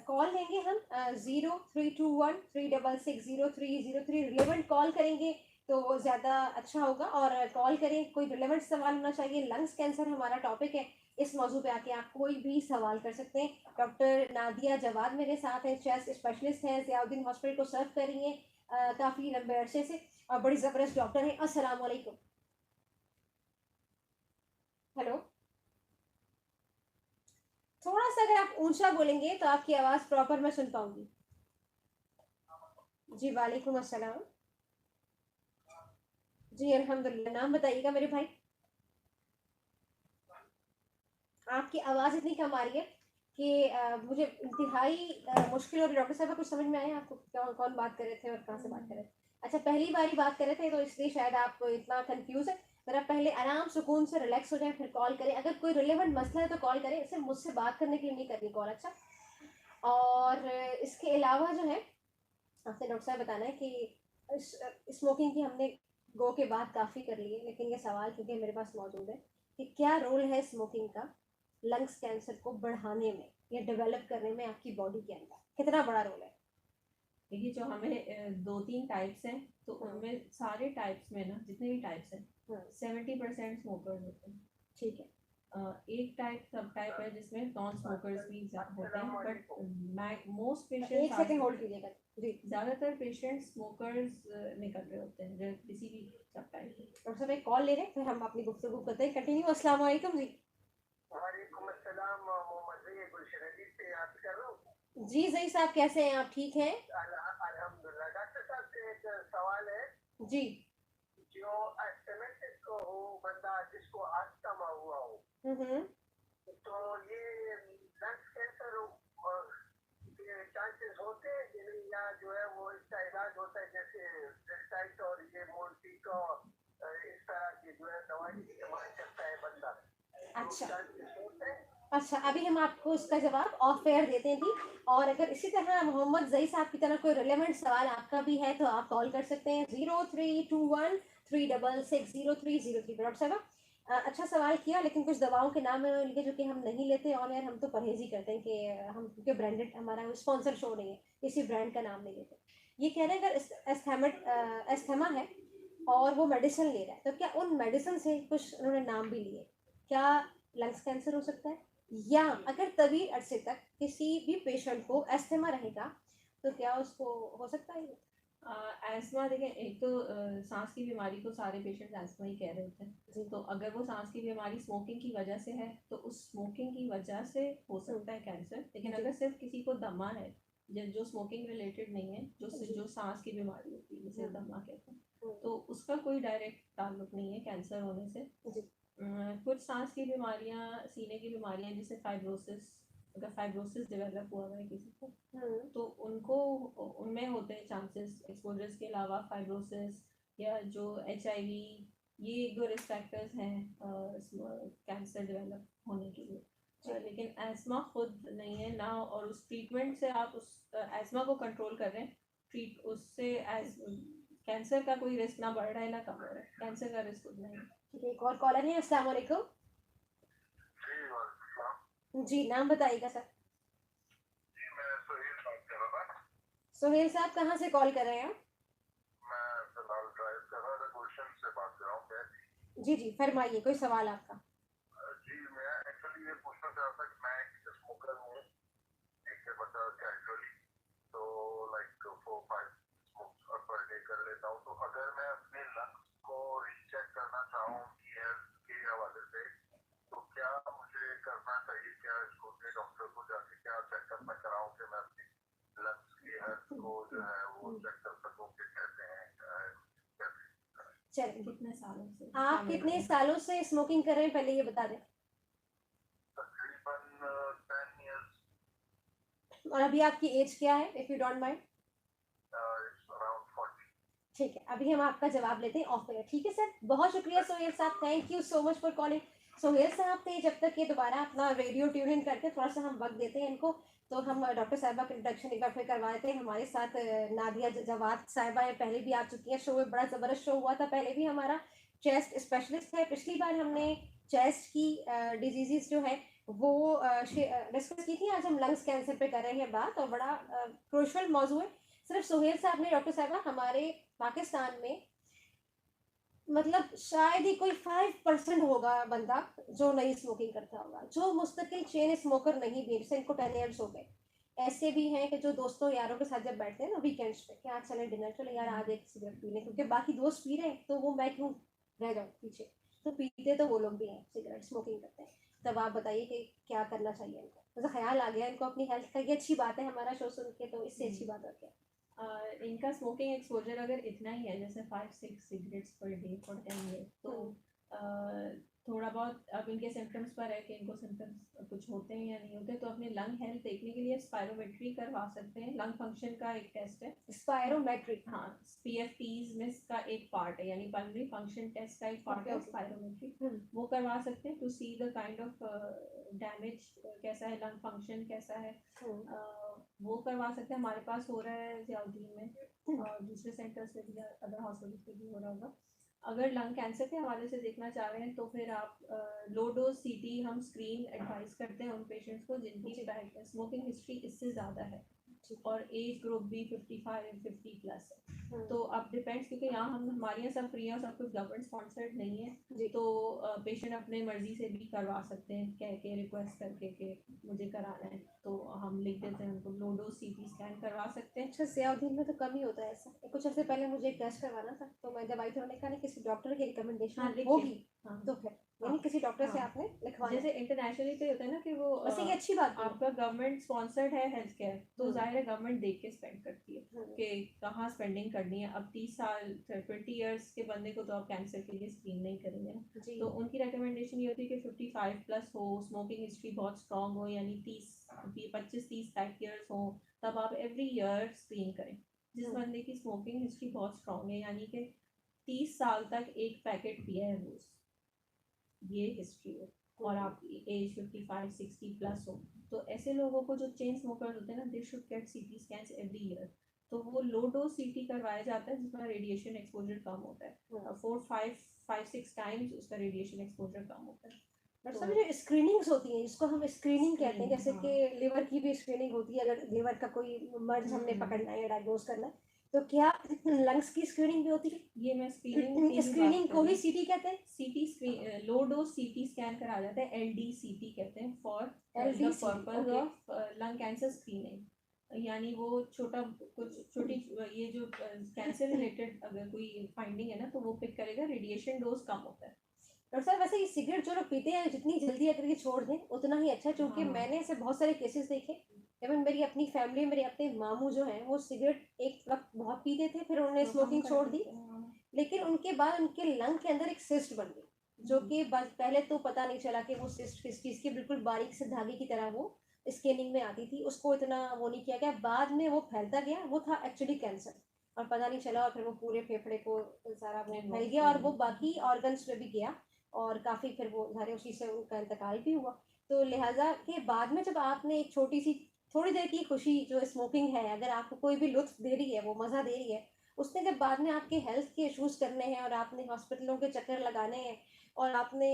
कॉल लेंगे हम 0321 366 0303 रिलेवेंट कॉल करेंगे तो ज़्यादा अच्छा होगा। और कॉल करें, कोई रिलेवेंट सवाल होना चाहिए। लंग्स कैंसर हमारा टॉपिक है, इस मौजू पे आके आप कोई भी सवाल कर सकते हैं। डॉक्टर नादिया जवाद मेरे साथ हैं, चेस्ट स्पेशलिस्ट हैं, ज़ियाउद्दीन हॉस्पिटल को सर्व कर रही हैं काफ़ी लंबे अरसे से और बड़ी ज़बरदस्त डॉक्टर हैं। अस्सलाम वालेकुम। हेलो। थोड़ा सा अगर आप ऊंचा बोलेंगे तो आपकी आवाज़ प्रॉपर मैं सुन पाऊंगी। जी वालेकुम अस्सलाम। जी अल्हम्दुलिल्लाह। नाम बताइएगा मेरे भाई। आपकी आवाज़ इतनी कम आ रही है कि मुझे इंतहाई मुश्किल हो रही है। डॉक्टर साहब कुछ समझ में आया आपको कौन कौन बात कर रहे थे और कहाँ से बात कर रहे थे? अच्छा पहली बारी बात कर रहे थे तो इसलिए शायद आप इतना कंफ्यूज है। ज़रा पहले आराम सुकून से रिलैक्स हो जाए फिर कॉल करें। अगर कोई रिलेवेंट मसला है तो कॉल करें, सिर्फ मुझसे बात करने के लिए नहीं करनी कॉल। अच्छा। और इसके अलावा जो है आपसे डॉक्टर साहब बताना है कि स्मोकिंग की हमने गो के बाद काफ़ी कर ली है, लेकिन ये सवाल क्योंकि मेरे पास मौजूद है कि क्या रोल है स्मोकिंग का लंग्स कैंसर को बढ़ाने में या डेवलप करने में आपकी बॉडी के अंदर, कितना बड़ा रोल है? देखिए, जो हमें 2-3 टाइप्स हैं तो उनमें सारे टाइप्स में ना, जितने भी टाइप्स हैं 70% स्मोकर्स होते हैं। ठीक है। एक सब टाइप है जिसमें नॉन स्मोकर्स भी होते हैं, बट मोस्ट एक पेशेंट्स सेकंड होल्ड कीजिएगा। जी ज़्यादातर पेशेंट्स स्मोकर्स निकल रहे होते हैं, जो किसी भी सब टाइप के। डॉक्टर साहब एक कॉल ले रहे हैं फिर हम अपनी गुफ्तगू करते हैं कंटिन्यू। अस्सलाम वालेकुम जी। वालेकुम अस्सलाम, मोहम्मद जई गुलशन अली से याद कर रहा हूँ। जी जई साहब कैसे हैं आप, ठीक हैं? अल्हम्दुलिल्लाह। डॉक्टर साहब से एक सवाल है। जी जो एस्थमेटिक को हो बंदा जिसको अस्थमा हुआ हो, हम्म, तो ये लंग्स कैंसर के चांसेस होते हैं कि नहीं, या जो है वो इसका इलाज होता है जैसे रेस्टाइट और ये मोर्फिन का इस तरह की जो है दवाई इस्तेमाल करता है बंदा? अच्छा चांसेस होते हैं। अच्छा, अभी हम आपको इसका जवाब ऑफ एयर देते हैं जी। और अगर इसी तरह मोहम्मद जई साहब की तरह कोई रिलेवेंट सवाल आपका भी है तो आप कॉल कर सकते हैं 0321 366 0303 डॉक्टर साहब अच्छा सवाल किया, लेकिन कुछ दवाओं के नाम मैंने लिए जो कि हम नहीं लेते, और यार हम तो परहेज ही करते हैं कि हम, क्योंकि ब्रांडेड हमारा स्पॉन्सर शो नहीं है, किसी ब्रांड का नाम नहीं लेते। ये कह रहे हैं अगर एस्थमा है और वो मेडिसिन ले रहा है, तो क्या उन मेडिसिन से कुछ उन्होंने नाम भी लिए, क्या लंग्स कैंसर हो सकता है? या अगर तभी अरसे तक किसी भी पेशेंट को एस्थमा रहेगा तो क्या उसको हो सकता है? एस्मा देखें, एक तो सांस की बीमारी को सारे पेशेंट्स एस्मा ही कह रहे होते हैं। तो अगर वो सांस की बीमारी स्मोकिंग की वजह से है तो उस स्मोकिंग की वजह से हो सकता है कैंसर। लेकिन जी। अगर सिर्फ किसी को दमा है जो स्मोकिंग रिलेटेड नहीं है, जो सांस की बीमारी होती है जिसे दमा कहते हैं, तो उसका कोई डायरेक्ट ताल्लुक नहीं है कैंसर होने से। जी। कुछ सांस की बीमारियां, सीने की बीमारियां, जैसे फाइब्रोसिस, अगर फाइब्रोसिस डेवलप हुआ है किसी को तो उनको, उनमें होते हैं चांसेस एक्सपोजर्स के अलावा। फाइब्रोसिस या जो HIV, ये एक दो रिस्क फैक्टर्स हैं कैंसर डेवलप होने के लिए। लेकिन एस्मा खुद नहीं है ना, और उस ट्रीटमेंट से आप उस एस्मा को कंट्रोल कर रहे हैं। ट्रीट उससे कैंसर का कोई रिस्क ना बढ़ रहा है ना कम हो रहा है, कैंसर का रिस्क उतना ही है। ठीक है, एक और कॉलर है। अस्सलाम वालेकुम। जी वालेकुम। जी, नाम बताइएगा सर। जी मैं सुहेल बात कर रहा था। सोहेल साहब, कहाँ से कॉल कर रहे हैं आप? मैं फिलहाल ड्राइव कर रहा था, गुलशन से बात कर रहा हूँ। क्या जी जी, फरमाइए, कोई सवाल आपका? जी मैं एक्चुअली ये पूछना चाह रहा था कि मैं एक स्मोकर हूँ, एक से बचा कैजुअली, तो लाइक 4-5 स्मोक्स पर डे कर लेता हूँ। तो अगर मैं अपने लंग्स को रीचेक करना चाहूँ उनकी हेल्थ के हवाले से, तो क्या मुझे करना चाहिए? क्या इसको अपने डॉक्टर को जाके क्या चेकअप में कराऊँ कि मैं अपनी लंग्स की हेल्थ को जो है वो चेक कर सकूँ कि कैसे हैं, कैसे? चलिए, कितने सालों से आप कितने सालों से स्मोकिंग कर रहे हैं, पहले ये बता दें। तकरीबन 10 years, और अभी आपकी एज क्या है, if you don't mind? it's around 40. ठीक है, अभी हम आपका जवाब लेते हैं ऑफ एयर। ठीक है सर, बहुत शुक्रिया सोहेल साहब, thank you so much for calling. Sohail साहब थे, जब तक ये दोबारा अपना रेडियो ट्यून इन करके थोड़ा सा हम वक्त देते हैं इनको, तो हम डॉक्टर साहिबा का इंट्रोडक्शन एक बार फिर करवा देते हैं। हमारे साथ नादिया जवाद साहिबा है, पहले भी आ चुकी है शो में, बड़ा ज़बरदस्त शो हुआ था पहले भी हमारा। चेस्ट स्पेशलिस्ट है, पिछली बार हमने चेस्ट की डिजीजेस जो है वो डिस्कस की थी। आज हम लंग्स कैंसर पे कर रहे हैं बात, और बड़ा क्रूशल मौजू है। सिर्फ सोहेल साहब ने, डॉक्टर साहिबा, हमारे पाकिस्तान में मतलब शायद ही कोई 5% होगा बंदा जो नहीं स्मोकिंग करता होगा, जो मुस्तकिल चेन स्मोकर नहीं भी, जैसे इनको 10 years हो गए। ऐसे भी हैं कि जो दोस्तों यारों के साथ जब बैठते हैं ना वीकेंड्स पे, क्या चले डिनर, चलो यार आज एक सिगरेट पी लें, क्योंकि बाकी दोस्त पी रहे हैं तो वो मैं क्यों रह जाऊँ पीछे। तो पीते तो वो लोग भी हैं, सिगरेट स्मोकिंग करते हैं। तब आप बताइए कि क्या करना चाहिए इनको। मुझे ख्याल आ गया इनको अपनी हेल्थ का, ये अच्छी बात है हमारा शो सुन के, तो इससे अच्छी बात और क्या। इनका स्मोकिंग एक्सपोजर अगर इतना ही है, जैसे 5-6 cigarettes per day for 10 years, तो थोड़ा बहुत अब इनके सिम्टम्स पर है कि इनको सिम्टम्स कुछ होते हैं या नहीं होते, तो अपने लंग हेल्थ देखने के लिए स्पायरोमेट्री करवा सकते हैं। लंग फंक्शन का एक टेस्ट है स्पायरोमेट्री। हाँ, PFTs में इसका एक पार्ट है, यानी पल्मोनरी फंक्शन टेस्ट का एक पार्ट है स्पायरोमेट्री। वो करवा सकते हैं to see the kind of damage कैसा है, लंग फंक्शन कैसा है। वो करवा सकते हैं। हमारे पास हो रहा है जियाउद्दीन में, और दूसरे सेंटर्स पे भी, अदर हॉस्पिटल पे भी हो रहा होगा। अगर लंग कैंसर के हवाले से देखना चाह रहे हैं तो फिर आप लो डोज CT हम स्क्रीन एडवाइस करते हैं उन पेशेंट्स को जिनकी स्मोकिंग हिस्ट्री इससे ज़्यादा है और एज ग्रुप भी 55-50 प्लस है। तो अब डिपेंड्स, क्योंकि यहाँ हमारे यहाँ सब फ्री है और सब कुछ गवर्नमेंट स्पॉन्सर्ड नहीं है, तो पेशेंट अपने मर्जी से भी करवा सकते हैं, कह के रिक्वेस्ट करके कि मुझे कराना है, तो हम लिख देते हैं उनको लो डोज CT स्कैन करवा सकते हैं। अच्छा, जियाउद्दीन में तो कम ही होता है ऐसा। कुछ अर्से पहले मुझे एक टेस्ट करवाना था, तो मैं जब आई थी उन्होंने कहा नहीं, किसी डॉक्टर की रिकमेंडेशन होगी, तो फिर यानी किसी डॉक्टर से आपने लिखवाना। जैसे इंटरनेशनली तो होता है ना कि वो वैसे ये अच्छी बात है। आपका गवर्नमेंट स्पॉन्सर्ड है हेल्थ केयर, तो जाहिर है गवर्नमेंट देख के स्पेंड करती है कि कहाँ स्पेंडिंग करनी है। अब 30 साल 20 years के बंदे को तो आप कैंसर के लिए स्क्रीन नहीं करेंगे ना, तो उनकी रिकमेंडेशन ये होती है कि 55 प्लस हो, स्मोकिंग हिस्ट्री बहुत स्ट्रॉन्ग हो, यानी 25-30 years हो, तब आप एवरी ईयर स्क्रीन करें। जिस बंदे की स्मोकिंग हिस्ट्री बहुत स्ट्रॉन्ग है, यानी कि 30 साल तक एक पैकेट पिया है रोज, ये हिस्ट्री हो, और आपकी एज 55-60 प्लस हो, तो ऐसे लोगों को, जो चेन स्मोकर्स होते हैं ना, they should get CT scans every year. तो वो लो डोज सीटी करवाया जाता है जिसमें रेडिएशन एक्सपोजर कम होता है, 4 5 5 6 टाइम्स उसका रेडिएशन एक्सपोजर कम होता है। और तो सब जो स्क्रीनिंग्स होती हैं जिसको हम स्क्रीनिंग कहते हैं, जैसे हाँ। कि लिवर की भी स्क्रीनिंग होती है, अगर लिवर का कोई मर्ज हमने हम्म। पकड़ना है या डायग्नोज करना है, तो क्या लंग्स की स्क्रीनिंग भी होती ये मैं है? स्क्रीनिंग स्क्रीनिंग को ही सीटी कहते हैं। सीटी लो डोज सीटी स्कैन करा जाता है, एलडीसीटी कहते हैं, for the LDCT, purpose okay. Of lung cancer screening. यानी वो छोटा कुछ छोटी ये जो कैंसर रिलेटेड अगर कोई फाइंडिंग है ना तो वो पिक करेगा, रेडिएशन डोज कम होता है। और सर वैसे ये सिगरेट जो लोग पीते हैं जितनी जल्दी अगर ये छोड़ दें उतना ही अच्छा है, क्योंकि हाँ। मैंने ऐसे बहुत सारे केसेस देखे। इवन मेरी अपनी फैमिली, मेरे अपने मामू जो हैं वो सिगरेट एक वक्त बहुत पीते थे, फिर उन्होंने तो स्मोकिंग हम छोड़ कर दी, देते हैं, हाँ। लेकिन उनके बाद उनके लंग के अंदर एक सिस्ट बन गई, जो कि पहले तो पता नहीं चला कि वो सिस्ट किस चीज़ की, बिल्कुल बारीक से धागे की तरह वो स्कैनिंग में आती थी, उसको इतना वो नहीं किया गया, बाद में वो फैलता गया, वो था एक्चुअली कैंसर और पता नहीं चला, और फिर वो पूरे फेफड़े को सारा वो फैल गया और वो बाकी ऑर्गन्स में भी गया और काफ़ी फिर वो सारे उसी से उनका इंतकाल भी हुआ। तो लिहाजा के बाद में जब आपने एक छोटी सी थोड़ी देर की खुशी जो स्मोकिंग है, अगर आपको कोई भी लुत्फ दे रही है, वो मज़ा दे रही है, उसने जब बाद में आपके हेल्थ के इश्यूज करने हैं और आपने हॉस्पिटलों के चक्कर लगाने हैं और आपने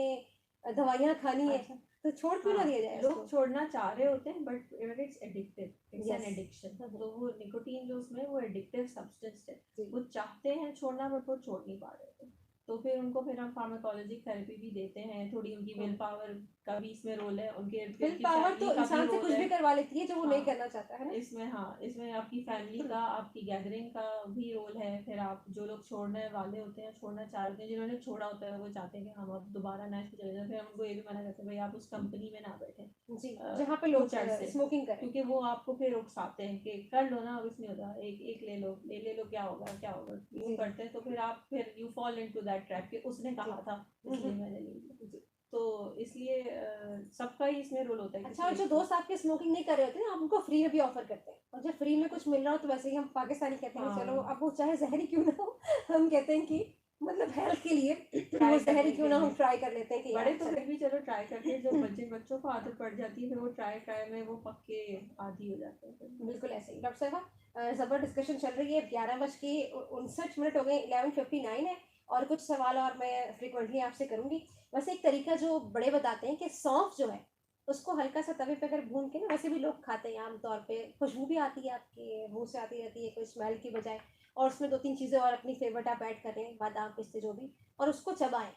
दवाइयाँ खानी है, अच्छा। तो छोड़ क्यों ना हाँ, दिया जाए लोग इसको? छोड़ना चाह रहे होते हैं but it's addictive, it's an Yes. Addiction. तो वो निकोटीन जो उसमें वो एडिक्टिव सब्सटेंस है, जी। वो चाहते हैं छोड़ना बट वो छोड़ नहीं पा रहे होते। तो फिर उनको फिर हम फार्माकोलॉजिक थेरेपी भी देते हैं, थोड़ी उनकी विल पावर का भी इसमें रोल है, उनके इर्द विल गिर्द की पावर फैमिली तो का भी इंसान से रोल कुछ है। भी करवा लेती है जो वो नहीं हाँ, करना चाहता है ना। इसमें हाँ, इसमें आपकी फैमिली का, आपकी गैदरिंग का भी रोल है। फिर आप जो लोग छोड़ने वाले होते हैं, छोड़ना चाहते हैं, जिन्होंने छोड़ा होता है वो चाहते हैं कि हम अब दोबारा ना इस पे चले जाए, फिर हम उनको ये भी मना करते हैं भाई आप उस कंपनी में ना बैठे जी, जहाँ पे लोग कुछ अरसे, स्मोकिंग करें। क्योंकि वो आपको फिर उकसाते हैं कि कर लो ना, अब कुछ नहीं होता, एक एक ले लो, क्या होगा क्या होगा, जी। यूँ करते हैं। तो फिर आप फिर you fall into that trap कि उसने कहा था इसलिए मैंने ले लिया। तो इसलिए सबका ही इसमें रोल होता है। अच्छा, और जो दोस्त आपके स्मोकिंग नहीं कर रहे होते हैं आप उनको फ्री में भी ऑफर करते हैं, और जब फ्री में कुछ मिल रहा हो तो वैसे ही हम पाकिस्तानी कहते हैं कि चलो, अब वो चाहे जहरी क्यों ना हो, हम कहते हैं कि मतलब हेल्थ के लिए वो जहरी क्यों ना हम ट्राई कर लेते हैं कि बड़े यार तो चलो। फिर भी चलो ट्राई करते हैं, जो बच्चों को आदत पड़ जाती है फिर वो ट्राई में वो पक्के आदी हो जाते हैं फिर। बिल्कुल ऐसे ही। डॉक्टर साहब जबर डिस्कशन चल रही है, 11:59 हो गए, 11:59 है, और कुछ सवाल और मैं फ्रिक्वेंटली आपसे करूंगी। वैसे एक तरीका जो बड़े बताते हैं कि सौंफ जो है उसको हल्का सा तवे पे अगर भून के ना, वैसे भी लोग खाते हैं आमतौर पे, खुशबू भी आती है आपके मुंह से आती रहती है कोई स्मेल की बजाय, और उसमें 2-3 चीज़ें और अपनी फेवरेट आप ऐड कर रहे हैं, बादाम पिस्ते जो भी, और उसको चबाएं,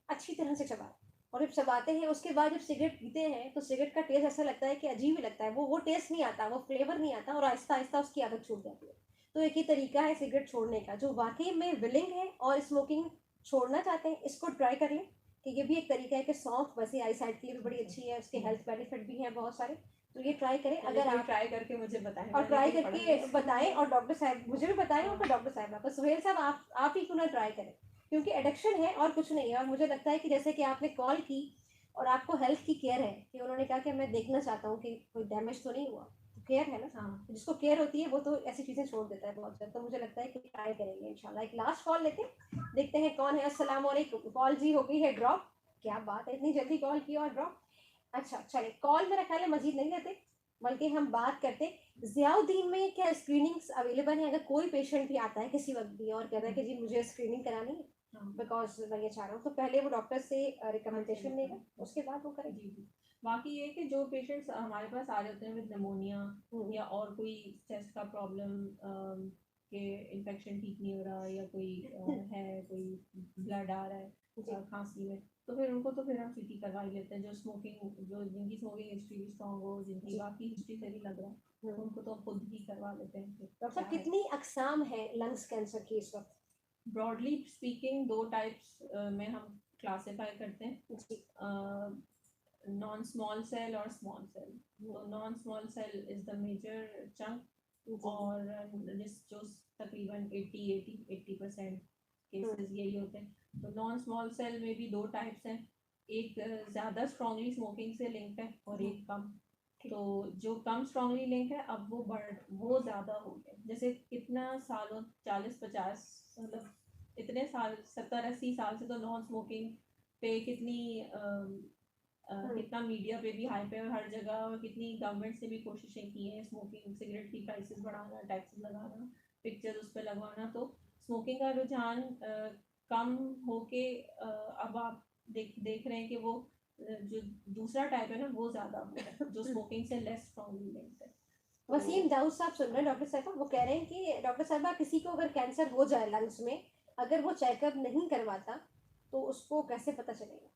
अच्छी तरह से चबाएं। और जब चबाते हैं उसके बाद जब सिगरेट पीते हैं तो सिगरेट का टेस्ट ऐसा लगता है कि अजीब ही लगता है, वो टेस्ट नहीं आता, वो फ्लेवर नहीं आता, और आहिस्ता आहिस्ता उसकी आदत छूट जाती है। तो एक ही तरीका है सिगरेट छोड़ने का, जो वाकई में विलिंग है और स्मोकिंग छोड़ना चाहते हैं इसको ट्राई कर लें, कि ये भी एक तरीका है कि सौंफ वैसे आई साइड के लिए भी बड़ी अच्छी है, उसके हेल्थ बेनिफिट भी हैं बहुत सारे, तो ये ट्राई करें अगर आप ट्राई करके मुझे बताएं, और ट्राई करके बताएं, और डॉक्टर साहब मुझे भी बताएं, और डॉक्टर साहब आपको सुहेल साहब आप ही क्यों ना ट्राई करें, क्योंकि एडिक्शन है और कुछ नहीं है। और मुझे लगता है कि जैसे कि आपने कॉल की और आपको हेल्थ की केयर है, कि उन्होंने कहा कि मैं देखना चाहता हूँ कि कोई डैमेज तो नहीं हुआ, तो केयर है ना। हाँ, जिसको केयर होती है वो तो ऐसी चीज़ें छोड़ देता है बहुत जल्द, तो मुझे लगता है कि ट्राई करेंगे इंशाल्लाह। एक लास्ट कॉल लेते हैं, देखते हैं कौन है। अस्सलाम वालेकुम। कॉल जी हो गई है ड्रॉप, क्या बात है, इतनी जल्दी कॉल की और ड्रॉप। अच्छा चले, कॉल मेरा ख्याल है मजीद नहीं लेते, बल्कि हम बात करते ज़ियाउद्दीन में क्या स्क्रीनिंग्स अवेलेबल है, अगर कोई पेशेंट भी आता है किसी वक्त भी और कहता है कि जी मुझे स्क्रीनिंग करानी है बिकॉज मैं ये चाह रहा हूँ, तो पहले वो डॉक्टर से रिकमेंडेशन लेगा, उसके बाद वो करेगी। जी। बाकी ये कि जो पेशेंट्स हमारे पास आ रहे होते हैं विद निमोनिया या और कोई चेस्ट का प्रॉब्लम, के इन्फेक्शन ठीक नहीं हो रहा, या कोई है कोई ब्लड आ रहा है खांसी में, तो फिर उनको तो फिर हम सीटी करवा ही लेते हैं। जो जिनकी स्मोकिंग हिस्ट्री भी स्ट्रॉन्ग हो, जिनकी बाकी हिस्ट्री से भी लग रहा है, उनको तो हम खुद ही करवा लेते हैं। डॉक्टर साहब कितनी अकसाम है लंग्स कैंसर की इस वक्त? ब्रॉडली स्पीकिंग 2 टाइप्स में हम क्लासिफाई करते हैं, नॉन स्मॉल सेल और स्मॉल सेल। तो non small cell is the major chunk, और जो तकरीबन 80% केसेस यही होते हैं। तो नॉन स्मॉल सेल में भी 2 टाइप्स हैं, एक ज़्यादा स्ट्रांगली स्मोकिंग से लिंक है और एक कम। तो जो कम स्ट्रांगली लिंक है अब वो ज़्यादा हो गया, जैसे कितना सालों 40-50 मतलब इतने साल 70-80 साल से तो नॉन स्मोकिंग पे कितनी कितना मीडिया पे भी हाई पे और हर जगह, और कितनी गवर्नमेंट ने भी कोशिशें की हैं स्मोकिंग सिगरेट की प्राइसेस बढ़ाना, टैक्सेस लगाना, पिक्चर्स उस पर लगवाना। तो स्मोकिंग का रुझान कम होके अब आप देख रहे हैं कि वो जो दूसरा टाइप है ना वो ज़्यादा हो रहा है, जो स्मोकिंग से लेस स्ट्रॉन्गली लिंक्ड है। वसीम दाऊद साहब सुन रहे हैं डॉक्टर साहबा, वो कह रहे हैं कि डॉक्टर साहबा किसी को अगर कैंसर हो जाए लंग्स में, अगर वो चेकअप नहीं करवाता तो उसको कैसे पता चलेगा?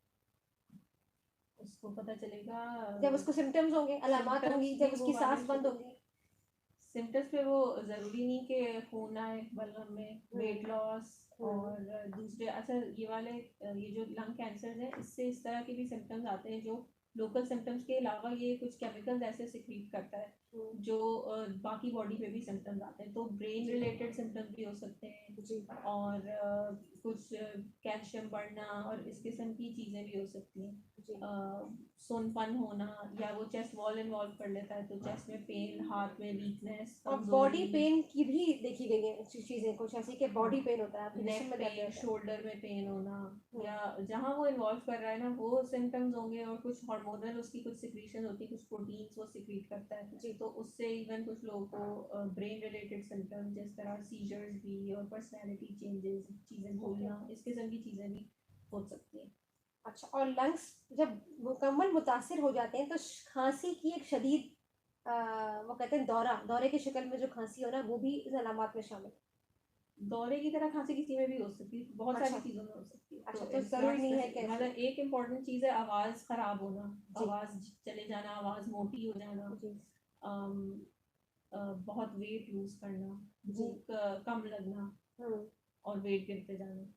उसको पता चलेगा जब उसको सिम्टम्स होंगे, अलामात symptoms होंगी, भी जब वो उसकी वाले सांस बंद होगी। सिम्टम्स पे वो ज़रूरी नहीं कि खून आए बलगम में, वेट लॉस और दूसरे, अच्छा ये वाले ये जो लंग कैंसर है इससे इस तरह के भी सिम्टम्स आते हैं जो लोकल सिम्टम्स के अलावा ये कुछ केमिकल्स ऐसे सिक्रीट करता है जो बाकी बॉडी पे भी सिम्टम्स आते हैं। तो ब्रेन रिलेटेड सिम्टम्स भी हो सकते हैं जी और कुछ कैल्शियम बढ़ना और इस किस्म की चीज़ें भी हो सकती हैं। जी सुनपन होना, या वो चेस्ट वॉल इन्वॉल्व कर लेता है तो चेस्ट में पेन, हाथ में वीकनेस, और बॉडी पेन की भी देखी गई है चीजें कुछ ऐसी कि बॉडी पेन होता है, आपके जिस्म नेक में दर्द पेन, होता है। शोल्डर में पेन होना, या जहाँ वो इन्वॉल्व कर रहा है ना वो सिम्टम्स होंगे। और कुछ हार्मोनल उसकी कुछ सिक्रीशन होती है, कुछ प्रोटीन्स वो सिक्रीट करता है जी तो उससे इवन कुछ लोगों को ब्रेन रिलेटेड सिम्टम्स जिस तरह सीजर्स भी और पर्सनैलिटी चेंजेस, चीज़ें भूलना, इस किस्म की चीज़ें भी हो सकती हैं। अच्छा, और लंग्स जब मुकम्मल मुतासिर हो जाते हैं तो खांसी की एक शदीद वो कहते हैं दौरे की शक्ल में जो खांसी हो ना, वो भी इस अलामात में शामिल है। दौरे की तरह खांसी किसी में भी हो सकती है, बहुत अच्छा सारी चीज़ों में हो सकती है। अच्छा, तो तो it's जरूरी not नहीं है specific, कैसे। मतलब एक इम्पॉर्टेंट चीज़ है आवाज़ ख़राब होना, जी आवाज़ चले जाना, आवाज़ मोटी हो जाना, जी अम, बहुत वेट लूज करना, जी भूख कम लगना हम्म। और वेट गिरते जाना।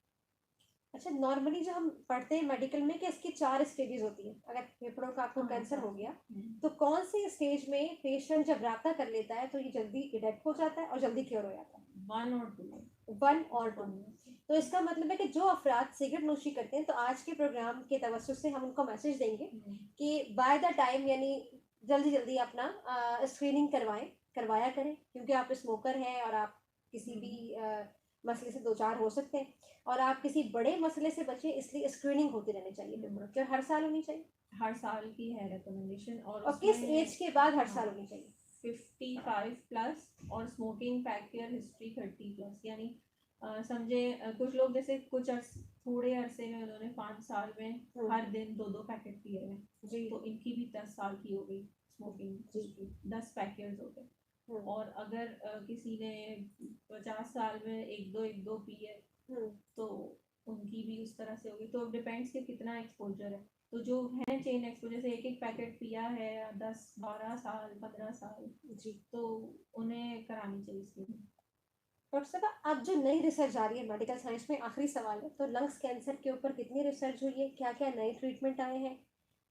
अच्छा, नॉर्मली जो हम पढ़ते हैं मेडिकल में कि इसकी 4 स्टेजेस होती है, अगर फेफड़ों का आपको हाँ, कैंसर हो हाँ। गया तो कौन सी स्टेज में पेशेंट जब राब्ता कर लेता है तो ये जल्दी डेथ हो जाता है और जल्दी क्योर हो जाता है? 1 और 2। 1 और 2। तो इसका मतलब है कि जो अफराद सिगरेट नोशी करते हैं, तो आज के प्रोग्राम के तवज्जुह से हम उनको मैसेज देंगे कि बाय द टाइम, यानी जल्दी जल्दी अपना स्क्रीनिंग करवाया करें, क्योंकि आप स्मोकर हैं और आप किसी भी मसले से दो चार हो सकते हैं, और आप किसी बड़े मसले से बचें, इसलिए स्क्रीनिंग होती रहनी चाहिए फेफड़ों की, और हर साल होनी चाहिए। हर साल की है रिकमेंडेशन। और किस एज के बाद हर साल होनी चाहिए? 55 प्लस और स्मोकिंग फैक्टर हिस्ट्री 30 प्लस, यानी समझे कुछ लोग जैसे थोड़े अरसे में उन्होंने 5 साल में हर दिन 2-2 पैकेट पिए हैं, जी तो इनकी भी 10 साल की हो गई स्मोकिंग जी। हिस्ट्री, 10 पैकेट्स हो गए। और अगर किसी ने 50 साल में एक दो पिए तो उनकी भी उस तरह से होगी। तो डिपेंड्स कि कितना एक्सपोजर है। तो जो है चेन एक्सपोजर से एक पैकेट पिया है 10-12 साल 15 साल, जी तो उन्हें करानी चाहिए स्क्रीनिंग। डॉक्टर साहब, अब जो नई रिसर्च आ रही है मेडिकल साइंस में, आखिरी सवाल है, तो लंग्स कैंसर के ऊपर कितनी रिसर्च हुई है, क्या क्या नए ट्रीटमेंट आए हैं,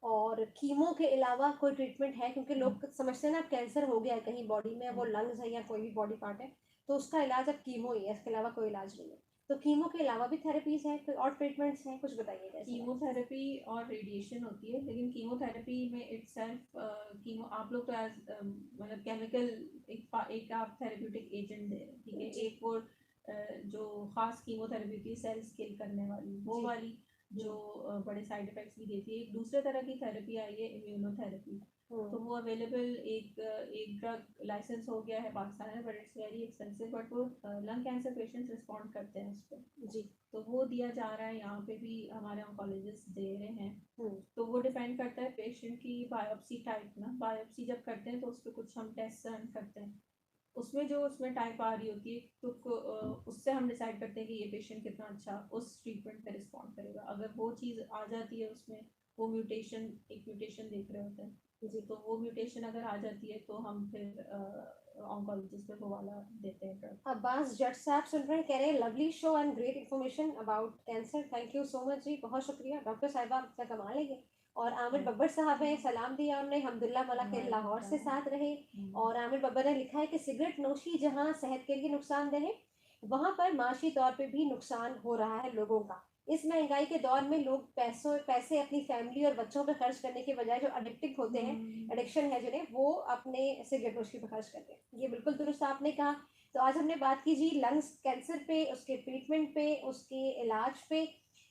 और कीमो के अलावा कोई ट्रीटमेंट है? क्योंकि लोग समझते हैं ना कैंसर हो गया है कहीं बॉडी में, वो लंग्स है या कोई भी बॉडी पार्ट है, तो उसका इलाज अब कीमो ही है, इसके अलावा कोई इलाज नहीं है। तो कीमो के अलावा भी थेरेपीज हैं, कोई और ट्रीटमेंट्स हैं, कुछ बताइएगा। कीमोथेरेपी और रेडिएशन होती है, लेकिन कीमोथेरेपी में इटसेल्फ कीमो आप लोग तो एज मतलब केमिकल एक आप थेरेप्यूटिक एजेंट दे रहे हैं, ठीक है। एक वो जो खास कीमोथेरेपी की सेल्स किल करने वाली वो वाली जो बड़े साइड इफेक्ट्स भी देती है। एक दूसरे तरह की थेरेपी आई है इम्यूनोथेरेपी, तो वो अवेलेबल एक ड्रग लाइसेंस हो गया है पाकिस्तान में, but it's very expensive, but वो लंग कैंसर पेशेंट्स रिस्पॉन्ड करते हैं उस पर। जी तो वो दिया जा रहा है, यहाँ पे भी हमारे ऑन्कोलॉजिस्ट दे रहे हैं। तो वो डिपेंड करता है पेशेंट की बायोप्सी टाइप ना, बायोप्सी जब करते हैं तो उस पर कुछ हम टेस्ट रन करते हैं, उसमें जो उसमें टाइप आ रही होती है तो उससे हम डिसाइड करते हैं कि ये पेशेंट कितना अच्छा उस ट्रीटमेंट पे रिस्पॉन्ड करेगा। अगर वो चीज़ आ जाती है उसमें, वो एक म्यूटेशन देख रहे होते हैं जी, तो वो म्यूटेशन अगर आ जाती है तो हम फिर ऑन्कोलॉजिस्ट पे वो वाला देते हैं ड्रग। अब्बास जट साहब सुन रहे हैं, कह रहे हैं lovely show and great information about cancer, thank you so much जी, बहुत शुक्रिया डॉक्टर साहिबा, आपका कमाल है। और आमिर बब्बर साहब हैं, सलाम दिया उन्होंने, हमदुल्ला मला के लाहौर से साथ रहे। और आमिर बब्बर ने लिखा है कि सिगरेट नोशी जहां सेहत के लिए नुकसानदेह है, वहां पर माशी तौर पे भी नुकसान हो रहा है लोगों का। इस महंगाई के दौर में लोग पैसे अपनी फैमिली और बच्चों पर खर्च करने के बजाय जो एडिक्टिव होते हैं, एडिक्शन है जिन्हें, वो अपने सिगरेट नोशी पर खर्च करते हैं। ये बिल्कुल दुरुस्त आपने कहा। तो आज हमने बात की जी लंग्स कैंसर पे, उसके ट्रीटमेंट पे, उसके इलाज पे,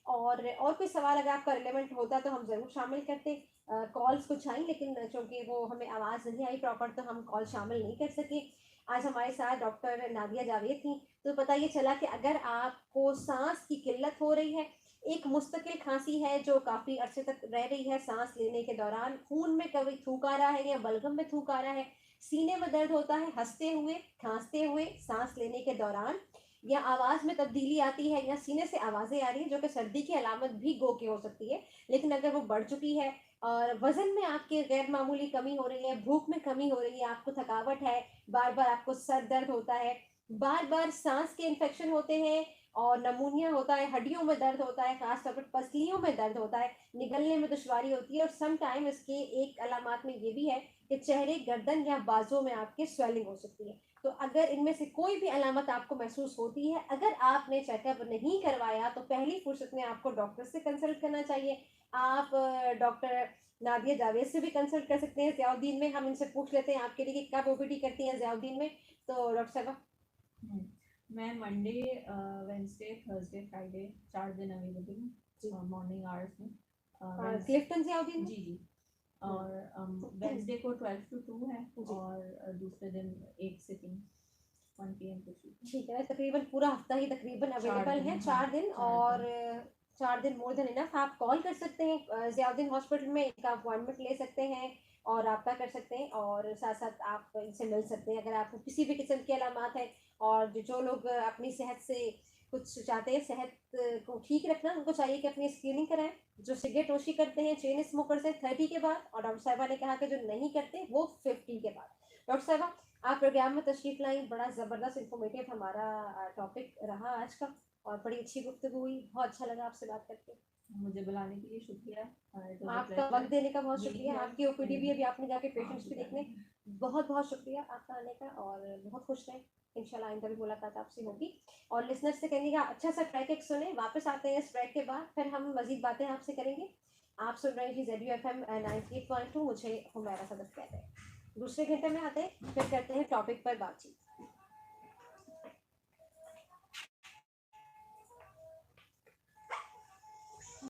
और कोई सवाल अगर आपका रिलेवेंट होता तो हम ज़रूर शामिल करते। कॉल्स कुछ आई, लेकिन चूँकि वो हमें आवाज़ नहीं आई प्रॉपर तो हम कॉल शामिल नहीं कर सके। आज हमारे साथ डॉक्टर नादिया जावेद थी। तो पता ये चला कि अगर आपको साँस की किल्लत हो रही है, एक मुस्तकिल खाँसी है जो काफ़ी अरसे तक रह रही है, साँस लेने के दौरान खून में कभी थूक आ रहा है या बलगम में थूक आ रहा है, सीने में दर्द होता है हँसते हुए, खाँसते हुए, साँस लेने के दौरान, या आवाज़ में तब्दीली आती है या सीने से आवाज़ें आ रही हैं जो कि सर्दी की अलामत भी गो के हो सकती है। लेकिन अगर वो बढ़ चुकी है और वज़न में आपके गैर मामूली कमी हो रही है, भूख में कमी हो रही है, आपको थकावट है, बार-बार आपको सर दर्द होता है, बार-बार साँस के इन्फेक्शन होते हैं और नमूनिया होता है, हड्डियों में दर्द होता है, ख़ास तौर पर पसलियों में दर्द होता है, निगलने में दुश्वारी होती है और सम टाइम इसके एक अलामात में ये भी है कि चेहरे, गर्दन या बाजुओं में आपके स्वेलिंग हो सकती है। तो अगर इनमें से कोई भी अलामत आपको महसूस होती है, अगर आपने चेकअप नहीं करवाया तो पहली फुर्सत में आपको डॉक्टर से कंसल्ट करना चाहिए। आप डॉक्टर नादिया जावेद से भी कंसल्ट कर सकते हैं। ज़ियाउद्दीन में हम इनसे पूछ लेते हैं आपके लिए कि कब ओपीडी करती हैं ज़ियाउद्दीन में। तो डॉक्टर साहबा। मैं मंडे, वेंसडे, थर्सडे, फ्राइडे 4 दिन अवेलेबल हूँ मॉर्निंग आवर्स में। क्लिफ्टन ज़ियाउद्दीन में? जी जी। और वेंसडे को 12 to 2 है और दूसरे दिन 1 सिटिंग 1 PM to 3। ठीक है, तकरीबन पूरा हफ्ता ही तकरीबन अवेलेबल है, 4 हाँ, दिन 4 और दिन। 4 दिन मोर देन इनफ। आप कॉल कर सकते हैं ज़ियाउद्दीन हॉस्पिटल में, इनका अपॉइंटमेंट ले सकते हैं और राब्ता कर सकते हैं और साथ-साथ आप इनसे मिल सकते हैं अगर आपको किसी भी किस्म की अलामत है। और जो लोग अपनी सेहत से कुछ चाहते हैं, सेहत को ठीक रखना, उनको चाहिए कि अपनी स्क्रीनिंग कराएँ। जो सिगरेट नोशी करते हैं, चेन स्मोकर्स हैं 30 के बाद, और डॉक्टर साहिबा ने कहा कि जो नहीं करते वो 50 के बाद। डॉक्टर साहिबा, आप प्रोग्राम में तशरीफ़ लाई, बड़ा ज़बरदस्त इन्फॉर्मेटिव हमारा टॉपिक रहा आज का और बड़ी अच्छी गुफ्तगू हुई। बहुत अच्छा लगा आपसे बात करके। मुझे बुलाने के लिए शुक्रिया। आपका वक्त देने का बहुत शुक्रिया। Meeting आपकी ओपीडी भी you. अभी आपने जाके पेशेंट्स भी देखने। बहुत बहुत शुक्रिया आपका आने का और बहुत खुश रहें। इंशाल्लाह आइंदा भी मुलाकात आपसे होगी। और लिसनर्स से कहिएगा अच्छा सा ट्रैक एक सुने, वापस आते हैं इस ट्रैक के बाद, फिर हम मज़ीद बातें आपसे करेंगे। आप सुन रहे हैं जी ZUFM 98.2, मुझे हुमैरा सदफ कहते हैं। दूसरे घंटे में आते हैं, फिर करते हैं टॉपिक पर बातचीत।